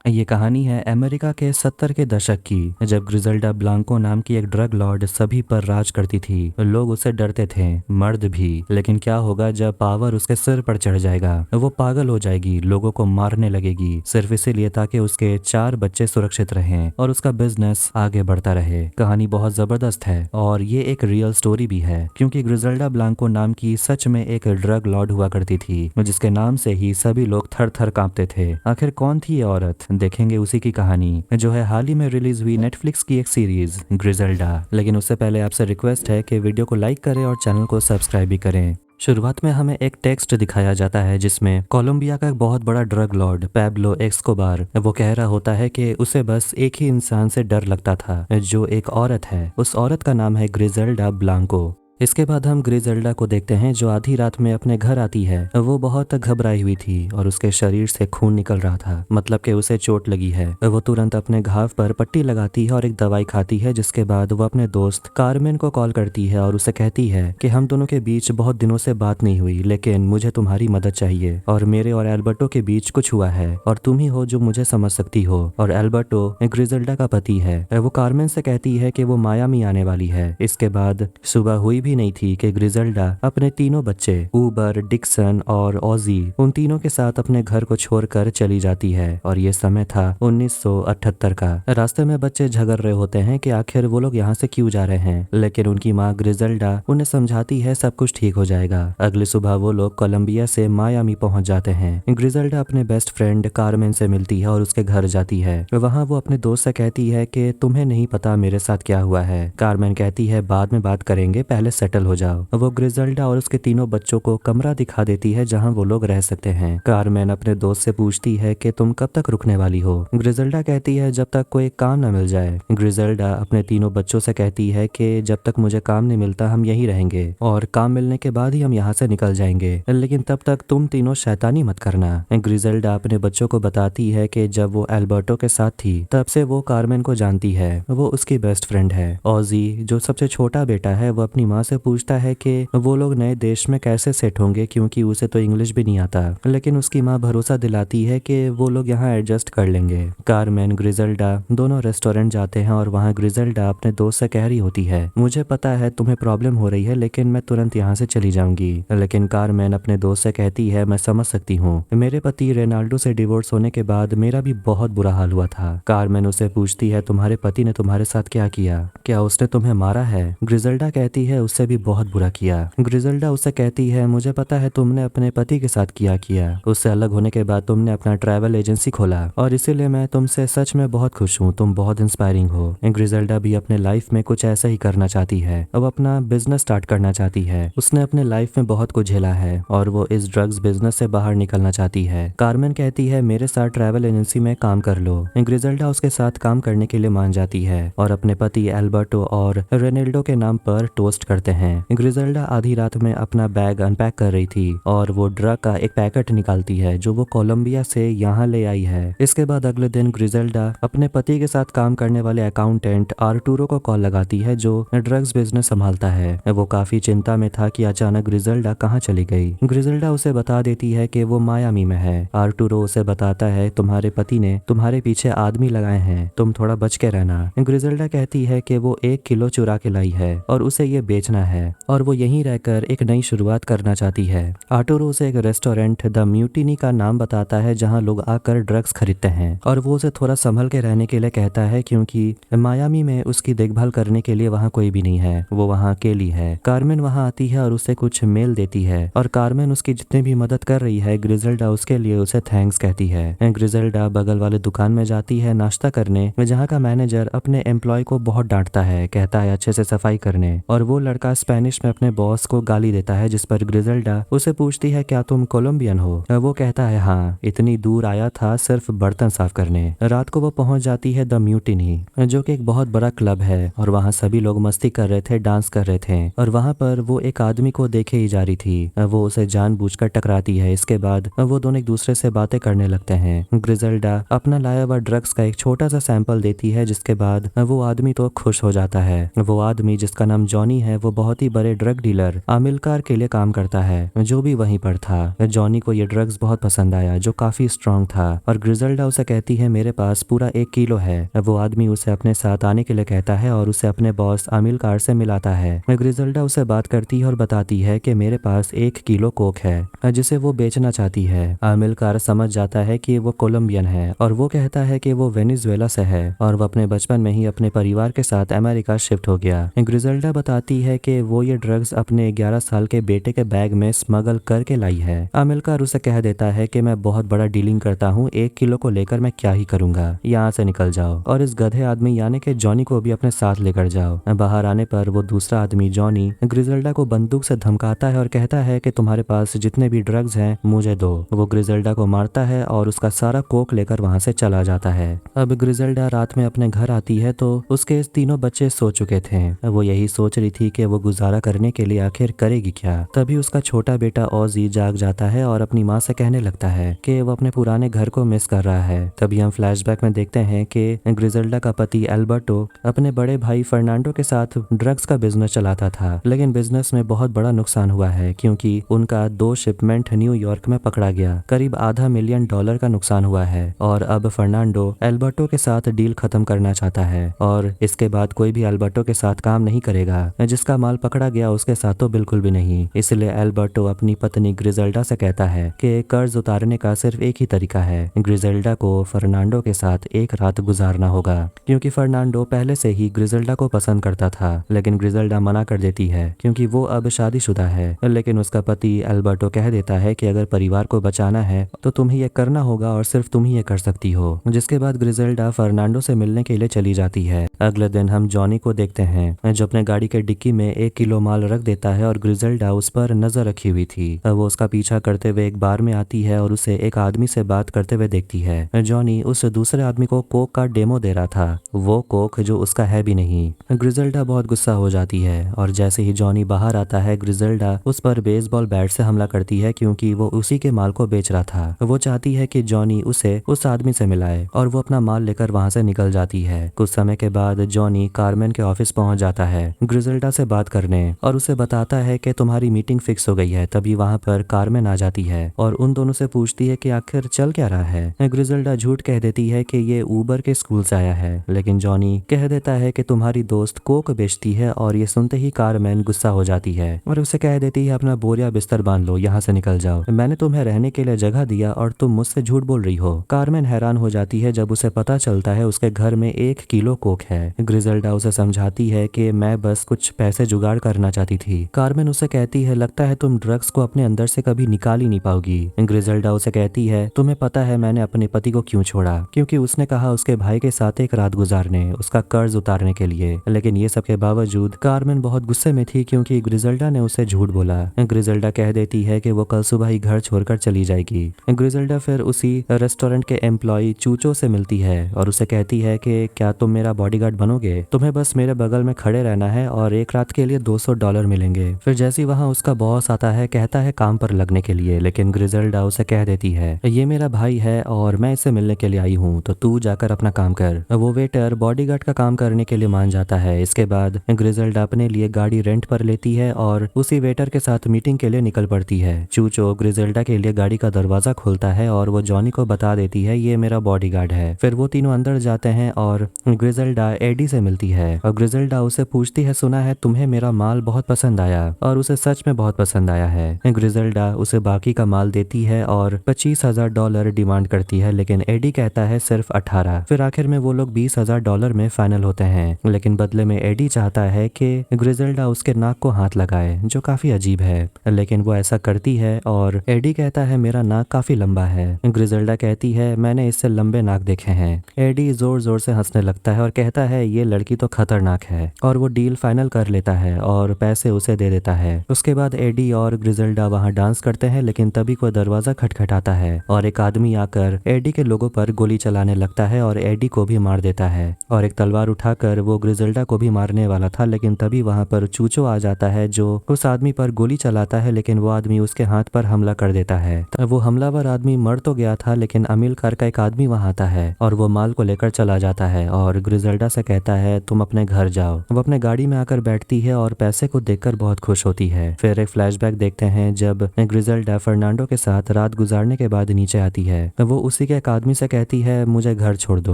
ये कहानी है अमेरिका के 70 के दशक की, जब ग्रिजल्डा ब्लांको नाम की एक ड्रग लॉर्ड सभी पर राज करती थी। लोग उससे डरते थे, मर्द भी। लेकिन क्या होगा जब पावर उसके सिर पर चढ़ जाएगा? वो पागल हो जाएगी, लोगों को मारने लगेगी, सिर्फ इसीलिए ताकि उसके 4 बच्चे सुरक्षित रहें और उसका बिजनेस आगे बढ़ता रहे। कहानी बहुत जबरदस्त है और ये एक रियल स्टोरी भी है, क्योंकि ग्रिजल्डा ब्लांको नाम की सच में एक ड्रग लॉर्ड हुआ करती थी, जिसके नाम से ही सभी लोग थर थर कांपते थे। आखिर कौन थी ये औरत? देखेंगे उसी की कहानी, जो है हाल ही में रिलीज हुई नेटफ्लिक्स की एक सीरीज ग्रिजल्डा। लेकिन उससे पहले आपसे रिक्वेस्ट है कि वीडियो को लाइक करें और चैनल को सब्सक्राइब भी करें। शुरुआत में हमें एक टेक्स्ट दिखाया जाता है जिसमें कोलंबिया का एक बहुत बड़ा ड्रग लॉर्ड पैब्लो एस्कोबार वो कह रहा होता है कि उसे बस एक ही इंसान से डर लगता था, जो एक औरत है। उस औरत का नाम है ग्रिजल्डा ब्लांको। इसके बाद हम ग्रिजल्डा को देखते हैं, जो आधी रात में अपने घर आती है। वो बहुत घबराई हुई थी और उसके शरीर से खून निकल रहा था, मतलब कि उसे चोट लगी है। वो तुरंत अपने घाव पर पट्टी लगाती है और एक दवाई खाती है, जिसके बाद वो अपने दोस्त कार्मेन को कॉल करती है और उसे कहती है कि हम दोनों के बीच बहुत दिनों से बात नहीं हुई, लेकिन मुझे तुम्हारी मदद चाहिए और मेरे और एल्बर्टो के बीच कुछ हुआ है और तुम ही हो जो मुझे समझ सकती हो। और एल्बर्टो ग्रिजल्डा का पति है। वो कार्मेन से कहती है कि वो मायामी आने वाली है। इसके बाद सुबह हुई भी नहीं थी कि ग्रिजल्डा अपने तीनों बच्चे ऊबर, डिक्सन और ऑजी, उन तीनों के साथ अपने घर को छोड़कर चली जाती है। और ये समय था 1978 का। रास्ते में बच्चे झगड़ रहे होते हैं कि आखिर वो लोग यहाँ से क्यों जा रहे हैं, लेकिन उनकी माँ ग्रिजल्डा उन्हें समझाती है सब कुछ ठीक हो जाएगा। अगली सुबह वो लोग कोलंबिया से मायामी पहुंच जाते हैं। ग्रिजल्डा अपने बेस्ट फ्रेंड कार्मेन से मिलती है और उसके घर जाती है। वहाँ वो अपने दोस्त से कहती है कि तुम्हें नहीं पता मेरे साथ क्या हुआ है। कार्मेन कहती है बाद में बात करेंगे, पहले सेटल हो जाओ। वो ग्रिजल्डा और उसके तीनों बच्चों को कमरा दिखा देती है जहां वो लोग रह सकते हैं। कार्मेन अपने दोस्त से पूछती है कि तुम कब तक रुकने वाली हो। ग्रिजल्डा कहती है जब तक कोई काम न मिल जाए। ग्रिजल्डा अपने तीनों बच्चों से कहती है कि जब तक मुझे काम नहीं मिलता हम यहीं रहेंगे और काम मिलने के बाद ही हम यहाँ से निकल जाएंगे, लेकिन तब तक तुम तीनों शैतानी मत करना। ग्रिजल्डा अपने बच्चों को बताती है कि जब वो एल्बर्टो के साथ थी तब से वो कार्मेन को जानती है, वो उसकी बेस्ट फ्रेंड है। ऑजी, जो सबसे छोटा बेटा है, वो अपनी माँ से पूछता है कि वो लोग नए देश में कैसे सेट होंगे, क्योंकि उसे तो इंग्लिश भी नहीं आता। लेकिन उसकी माँ भरोसा दिलाती है कि वो लोग यहाँ एडजस्ट कर लेंगे। कार्मेन, ग्रिजल्डा दोनों रेस्टोरेंट जाते हैं और वहाँ ग्रिजल्डा अपने दोस्त से कह रही होती है मुझे पता है तुम्हें प्रॉब्लम हो रही है, लेकिन मैं तुरंत यहाँ से चली जाऊंगी। लेकिन कार्मेन अपने दोस्त से कहती है मैं समझ सकती हूँ, मेरे पति रेनाल्डो से डिवोर्स होने के बाद मेरा भी बहुत बुरा हाल हुआ था। कार्मेन उसे पूछती है तुम्हारे पति ने तुम्हारे साथ क्या किया, क्या उसने तुम्हें मारा है? ग्रिजल्डा कहती है उससे भी बहुत बुरा किया। ग्रिजल्डा उससे कहती है मुझे पता है तुमने अपने पति के साथ क्या किया, उससे अलग होने के बाद तुमने अपना ट्रैवल एजेंसी खोला और इसीलिए मैं तुमसे सच में बहुत खुश हूँ, तुम बहुत इंस्पायरिंग हो। ग्रिजल्डा भी अपने लाइफ में कुछ ऐसा ही करना चाहती है, अब अपना बिजनेस स्टार्ट करना चाहती है। उसने अपने लाइफ में बहुत कुछ झेला है और वो इस ड्रग्स बिजनेस से बाहर निकलना चाहती है। कार्मेन कहती है मेरे साथ ट्रैवल एजेंसी में काम कर लो। ग्रिजल्डा उसके साथ काम करने के लिए मान जाती है और अपने पति एल्बर्टो और रेनेल्डो के नाम पर टोस्ट करते हैं। ग्रिजल्डा आधी रात में अपना बैग अनपैक कर रही थी और वो ड्रग का एक पैकेट निकालती है जो वो कोलंबिया से यहाँ ले आई है। इसके बाद अगले दिन ग्रिजल्डा अपने पति के साथ काम करने वाले अकाउंटेंट आर्टूरो को कॉल लगाती है, जो ड्रग्स बिजनेस संभालता है। वो काफी चिंता में था कि अचानक ग्रिजल्डा कहाँ चली गई। ग्रिजल्डा उसे बता देती है कि वो मायामी में है। आर्टूरो उसे बताता है तुम्हारे पति ने तुम्हारे पीछे आदमी लगाए हैं, तुम थोड़ा बच के रहना। ग्रिजल्डा कहती है कि वो 1 किलो चुरा के लाई है और उसे ये बेचना है और वो यहीं रहकर एक नई शुरुआत करना चाहती है। आर्टूरो उसे एक रेस्टोरेंट द म्यूटिनी का नाम बताता है जहां लोग आकर ड्रग्स खरीदते हैं और वो उसे थोड़ा संभल के रहने के लिए कहता है, क्योंकि मायामी में उसकी देखभाल करने के लिए वहाँ कोई भी नहीं है, वो वहाँ अकेली है। कार्मेन वहाँ आती है और उसे कुछ मेल देती है और कार्मेन उसकी जितनी भी मदद कर रही है ग्रिजल्डा उसके लिए उसे थैंक्स कहती है। ग्रिजल्डा बगल वाले दुकान में जाती है नाश्ता करने, जहाँ का मैनेजर अपने एम्प्लॉय को बहुत डांटता है, कहता है अच्छे से सफाई करने, और वो लड़का स्पेनिश में अपने बॉस को गाली देता है, जिस पर ग्रिजल्डा उसे पूछती है क्या तुम कोलंबियन हो? वो कहता है हाँ, इतनी दूर आया था सिर्फ बर्तन साफ करने। रात को वो पहुंच जाती है द म्यूटिनी, जो कि एक बहुत बड़ा क्लब है और वहाँ सभी लोग मस्ती कर रहे थे, डांस कर रहे थे और वहाँ पर वो एक आदमी को देखे ही जा रही थी। वो उसे जानबूझकर टकराती है। इसके बाद वो दोनों एक दूसरे से बातें करने लगते हैं। ग्रिजल्डा अपना लाया हुआ ड्रग्स का एक छोटा सा सैंपल देती है, जिसके बाद वो आदमी तो खुश हो जाता है। वो आदमी जिसका नाम जॉनी है वो वो बहुत ही बड़े ड्रग डीलर आमिलकार के लिए काम करता है जो भी वहीं पर था। जॉनी को ये ड्रग्स बहुत पसंद आया जो काफी स्ट्रांग था और ग्रिजल्डा उसे कहती है मेरे पास पूरा 1 किलो है। वो आदमी उसे अपने साथ आने के लिए कहता है और उसे अपने बॉस आमिलकार से मिलाता है। ग्रिजल्डा उसे बात करती है और बताती है कि मेरे पास 1 किलो कोक है जिसे वो बेचना चाहती है। आमिलकार समझ जाता है कि वो कोलंबियन है और वो कहता है कि वो वेनेजुएला से है और वो अपने बचपन में ही अपने परिवार के साथ अमेरिका शिफ्ट हो गया। ग्रिजल्डा बताती है कि वो ये ड्रग्स अपने 11 साल के बेटे के बैग में स्मगल करके लाई है। आमिलकार उसे कह देता है कि मैं बहुत बड़ा डीलिंग करता हूँ, 1 किलो को लेकर मैं क्या ही करूंगा, यहाँ से निकल जाओ और इस गधे आदमी यानी कि जॉनी को भी अपने साथ लेकर जाओ। बाहर आने पर वो दूसरा आदमी जॉनी ग्रिजल्डा को बंदूक से धमकाता है और कहता है कि तुम्हारे पास जितने भी ड्रग्स हैं मुझे दो। वो ग्रिजल्डा को मारता है और उसका सारा कोक लेकर वहां से चला जाता है। अब ग्रिजल्डा रात में अपने घर आती है तो उसके तीनों बच्चे सो चुके थे। वो यही सोच रही थी कि वो गुजारा करने के लिए आखिर करेगी क्या। तभी उसका छोटा बेटा ऑजी जाग जाता है और अपनी माँ से कहने लगता है कि वो अपने पुराने घर को मिस कर रहा है। तभी हम फ्लैशबैक में देखते हैं कि ग्रिजल्डा का पति एल्बर्टो अपने बड़े भाई फर्नांडो के साथ ड्रग्स का बिजनेस चलाता था, लेकिन बिजनेस में बहुत बड़ा नुकसान हुआ है क्योंकि उनका 2 शिपमेंट न्यूयॉर्क में पकड़ा गया। करीब $500 मिलियन का नुकसान हुआ है और अब फर्नांडो एल्बर्टो के साथ डील खत्म करना चाहता है और इसके बाद कोई भी एल्बर्टो के साथ काम नहीं करेगा। जिसका माल पकड़ा गया उसके साथ तो बिल्कुल भी नहीं। इसलिए एल्बर्टो अपनी पत्नी ग्रिजल्डा से कहता है कि कर्ज उतारने का सिर्फ एक ही तरीका है, ग्रिजल्डा को फर्नांडो के साथ एक रात गुजारना होगा क्योंकि फर्नांडो पहले से ही ग्रिजल्डा को पसंद करता था। लेकिन ग्रिजल्डा मना कर देती है क्योंकि वो अब शादीशुदा है। लेकिन उसका पति एल्बर्टो कह देता है कि अगर परिवार को बचाना है तो तुम ही ये करना होगा और सिर्फ तुम ही ये कर सकती हो। जिसके बाद ग्रिजल्डा फर्नांडो से मिलने के लिए चली जाती है। अगले दिन हम जॉनी को देखते हैं जो अपने गाड़ी के डिक्की में 1 किलो माल रख देता है और ग्रिजल्डा उस पर नजर रखी हुई थी। वो उसका पीछा करते हुए एक बार में आती है और उसे एक आदमी से बात करते हुए देखती है। जॉनी उस दूसरे आदमी को कोक का डेमो दे रहा था, वो कोक जो उसका है भी नहीं। ग्रिजल्डा बहुत गुस्सा हो जाती है और जैसे ही जॉनी बाहर आता है ग्रिजल्डा उस पर बेसबॉल बैट से हमला करती है क्योंकि वो उसी के माल को बेच रहा था। वो चाहती है कि जॉनी उसे उस आदमी से मिलाए और वो अपना माल लेकर वहां से निकल जाती है। कुछ समय के बाद जॉनी कार्मेन के ऑफिस पहुंच जाता है ग्रिजल्डा से बात करने और उसे बताता है कि तुम्हारी मीटिंग फिक्स हो गई है। तभी वहां पर कार्मेन आ जाती है और उन दोनों से पूछती है कि आखिर चल क्या रहा है। ग्रिजल्डा झूठ कह देती है कि ये ऊबर के स्कूल से आया है, लेकिन जॉनी कह देता है कि तुम्हारी दोस्त कोक बेचती है और ये सुनते ही कार्मेन गुस्सा हो जाती है और उसे कह देती है अपना बोरिया बिस्तर बांध लो, यहाँ से निकल जाओ, मैंने तुम्हें रहने के लिए जगह दिया और तुम मुझसे झूठ बोल रही हो। कार्मेन हैरान हो जाती है जब उसे पता चलता है उसके घर में 1 किलो कोक है। ग्रिजल्डा उसे समझाती है कि मैं बस कुछ पैसे जुगाड़ करना चाहती थी। कार्मेन उसे कहती है लगता है तुम ड्रग्स को अपने अंदर से कभी निकाल ही नहीं पाओगी। ग्रिजल्डा उसे कहती है तुम्हें पता है मैंने अपने पति को क्यों छोड़ा, क्योंकि उसने कहा उसके भाई के साथ एक रात गुजारने, उसका कर्ज उतारने के लिए। लेकिन ये सब के बावजूद कार्मेन बहुत गुस्से में थी क्योंकि ग्रिजल्डा ने उसे झूठ बोला। ग्रिजल्डा कह देती है कि वो कल सुबह ही घर छोड़कर चली जाएगी। ग्रिजल्डा फिर उसी रेस्टोरेंट के एम्प्लॉय चूचो से मिलती है और उसे कहती है कि क्या तुम मेरा बॉडीगार्ड बनोगे, तुम्हें बस मेरे बगल में खड़े रहना है और एक रात के लिए $200 मिलेंगे। फिर जैसे वहाँ उसका बॉस आता है कहता है काम पर लगने के लिए, लेकिन ग्रिजल्डा उसे कह देती है ये मेरा भाई है और मैं इससे मिलने के लिए आई हूँ तो तू जाकर अपना काम कर। वो वेटर बॉडीगार्ड का काम करने के लिए मान जाता है। इसके बाद ग्रिजल्डा अपने लिए गाड़ी रेंट पर लेती है और उसी वेटर के साथ मीटिंग के लिए निकल पड़ती है। चूचो ग्रिजल्डा के लिए गाड़ी का दरवाजा खोलता है और वो जॉनी को बता देती है ये मेरा बॉडीगार्ड है। फिर वो तीनों अंदर जाते हैं और ग्रिजल्डा एडी से मिलती है और ग्रिजल्डा उसे पूछती है सुना है तुम्हें मेरा माल बहुत पसंद आया, और उसे सच में बहुत पसंद आया है। ग्रिजल्डा उसे बाकी का माल देती है और $25,000 डिमांड करती है, लेकिन एडी कहता है सिर्फ 18। फिर आखिर में वो लोग $20,000 में फाइनल होते हैं, लेकिन बदले में एडी चाहता है कि ग्रिजल्डा उसके नाक को हाथ लगाए, जो काफी अजीब है। लेकिन वो ऐसा करती है और एडी कहता है मेरा नाक काफी लंबा है। ग्रिजल्डा कहती है मैंने इससे लंबे नाक देखे हैं। एडी जोर जोर से हंसने लगता है और कहता है ये लड़की तो खतरनाक है, और वो डील फाइनल कर लेता है और पैसे उसे दे देता है। उसके बाद एडी और ग्रिजल्डा वहाँ डांस करते हैं, लेकिन तभी कोई दरवाजा खटखटाता है और एक आदमी आकर एडी के लोगों पर गोली चलाने लगता है और एडी को भी मार देता है, और एक तलवार उठाकर वो ग्रिजल्डा को भी मारने वाला था, लेकिन तभी वहाँ पर चूचो आ जाता है जो उस आदमी पर गोली चलाता है, लेकिन वो आदमी उसके हाथ पर हमला कर देता है। वो हमलावर आदमी मर तो गया था, लेकिन अमीलकार का एक आदमी वहाँ आता है और वो माल को लेकर चला जाता है और ग्रिजल्डा से कहता है तुम अपने घर जाओ। वो अपने गाड़ी में आकर बैठती है और पैसे को देखकर बहुत खुश होती है। फिर एक फ्लैशबैक देखते हैं जब ग्रिजेल्डा फर्नांडो के साथ रात गुजारने के बाद नीचे आती है। वो उसी के एक आदमी से कहती है मुझे घर छोड़ दो।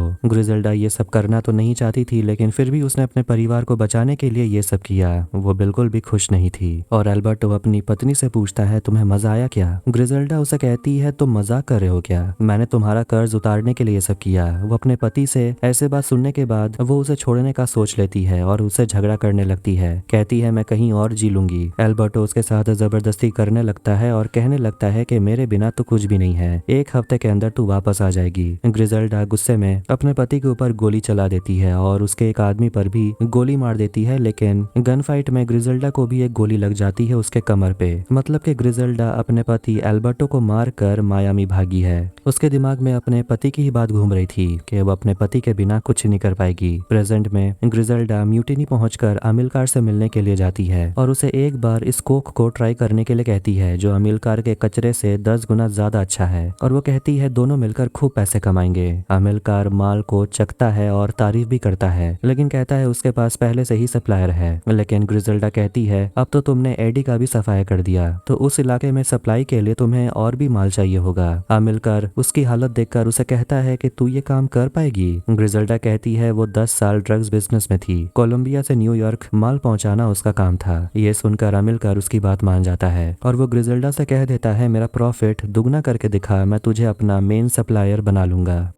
ग्रिजेल्डा ये सब करना तो नहीं चाहती थी, लेकिन फिर भी उसने अपने परिवार को बचाने के लिए ये सब किया। वो बिल्कुल भी खुश नहीं थी। और एल्बर्टो अपनी पत्नी से पूछता है तुम्हें मजा आया क्या? ग्रिजेल्डा उसे कहती है तुम मजाक कर रहे हो क्या? मैंने तुम्हारा कर्ज उतारने के लिए ये सब किया। वो अपने पति से ऐसे बात सुनने के बाद वो उसे छोड़ने का सोच लेती है और उससे झगड़ा करने लगती है। कहती है मैं कहीं और जी लूंगी। एल्बर्टो उसके साथ जबरदस्ती करने लगता है और कहने लगता है कि मेरे बिना तो कुछ भी नहीं है, 1 हफ्ते के अंदर तू वापस आ जाएगी। ग्रिजेल्डा गुस्से में अपने पति के ऊपर गोली चला देती है और उसके एक आदमी पर भी गोली मार देती है, लेकिन गन फाइट में ग्रिजेल्डा को भी एक गोली लग जाती है उसके कमर पे। मतलब कि ग्रिजेल्डा अपने पति एल्बर्टो को मार कर मायामी भागी है। उसके दिमाग में अपने पति की ही बात घूम रही थी कि वो अपने पति के बिना कुछ नहीं कर पाएगी। प्रेजेंट में ग्रिजेल्डा म्यूटिनी पहुंचकर अमिलकार से मिलने के लिए जाती है और उसे एक बार इस कोक को ट्राई करने के लिए कहती है जो अमिलकार के कचरे से 10 गुना ज्यादा अच्छा है। और वो कहती है दोनों मिलकर खूब पैसे कमाएंगे। अमिलकार माल को चखता है और तारीफ भी करता है, लेकिन कहता है उसके पास पहले से ही सप्लायर है। लेकिन ग्रिजेल्डा कहती है अब तो तुमने एडी का भी सफाया कर दिया, तो उस इलाके में सप्लाई के लिए तुम्हें और भी माल चाहिए होगा। अमिलकार उसकी हालत देखकर उसे कहता है कि तू ये काम कर पाएगी? ग्रिजेल्डा कहती है वो 10 साल ड्रग्स बिजनेस में थी, कोलंबिया से न्यूयॉर्क माल पहुंचाना उसका काम था। ये सुनकर अमिलकार उसकी बात मान जाता है और वो ग्रिजेल्डा से कह देता है मेरा प्रॉफिट दुगना करके दिखा, मैं तुझे अपना मेन सप्लायर बना लूंगा।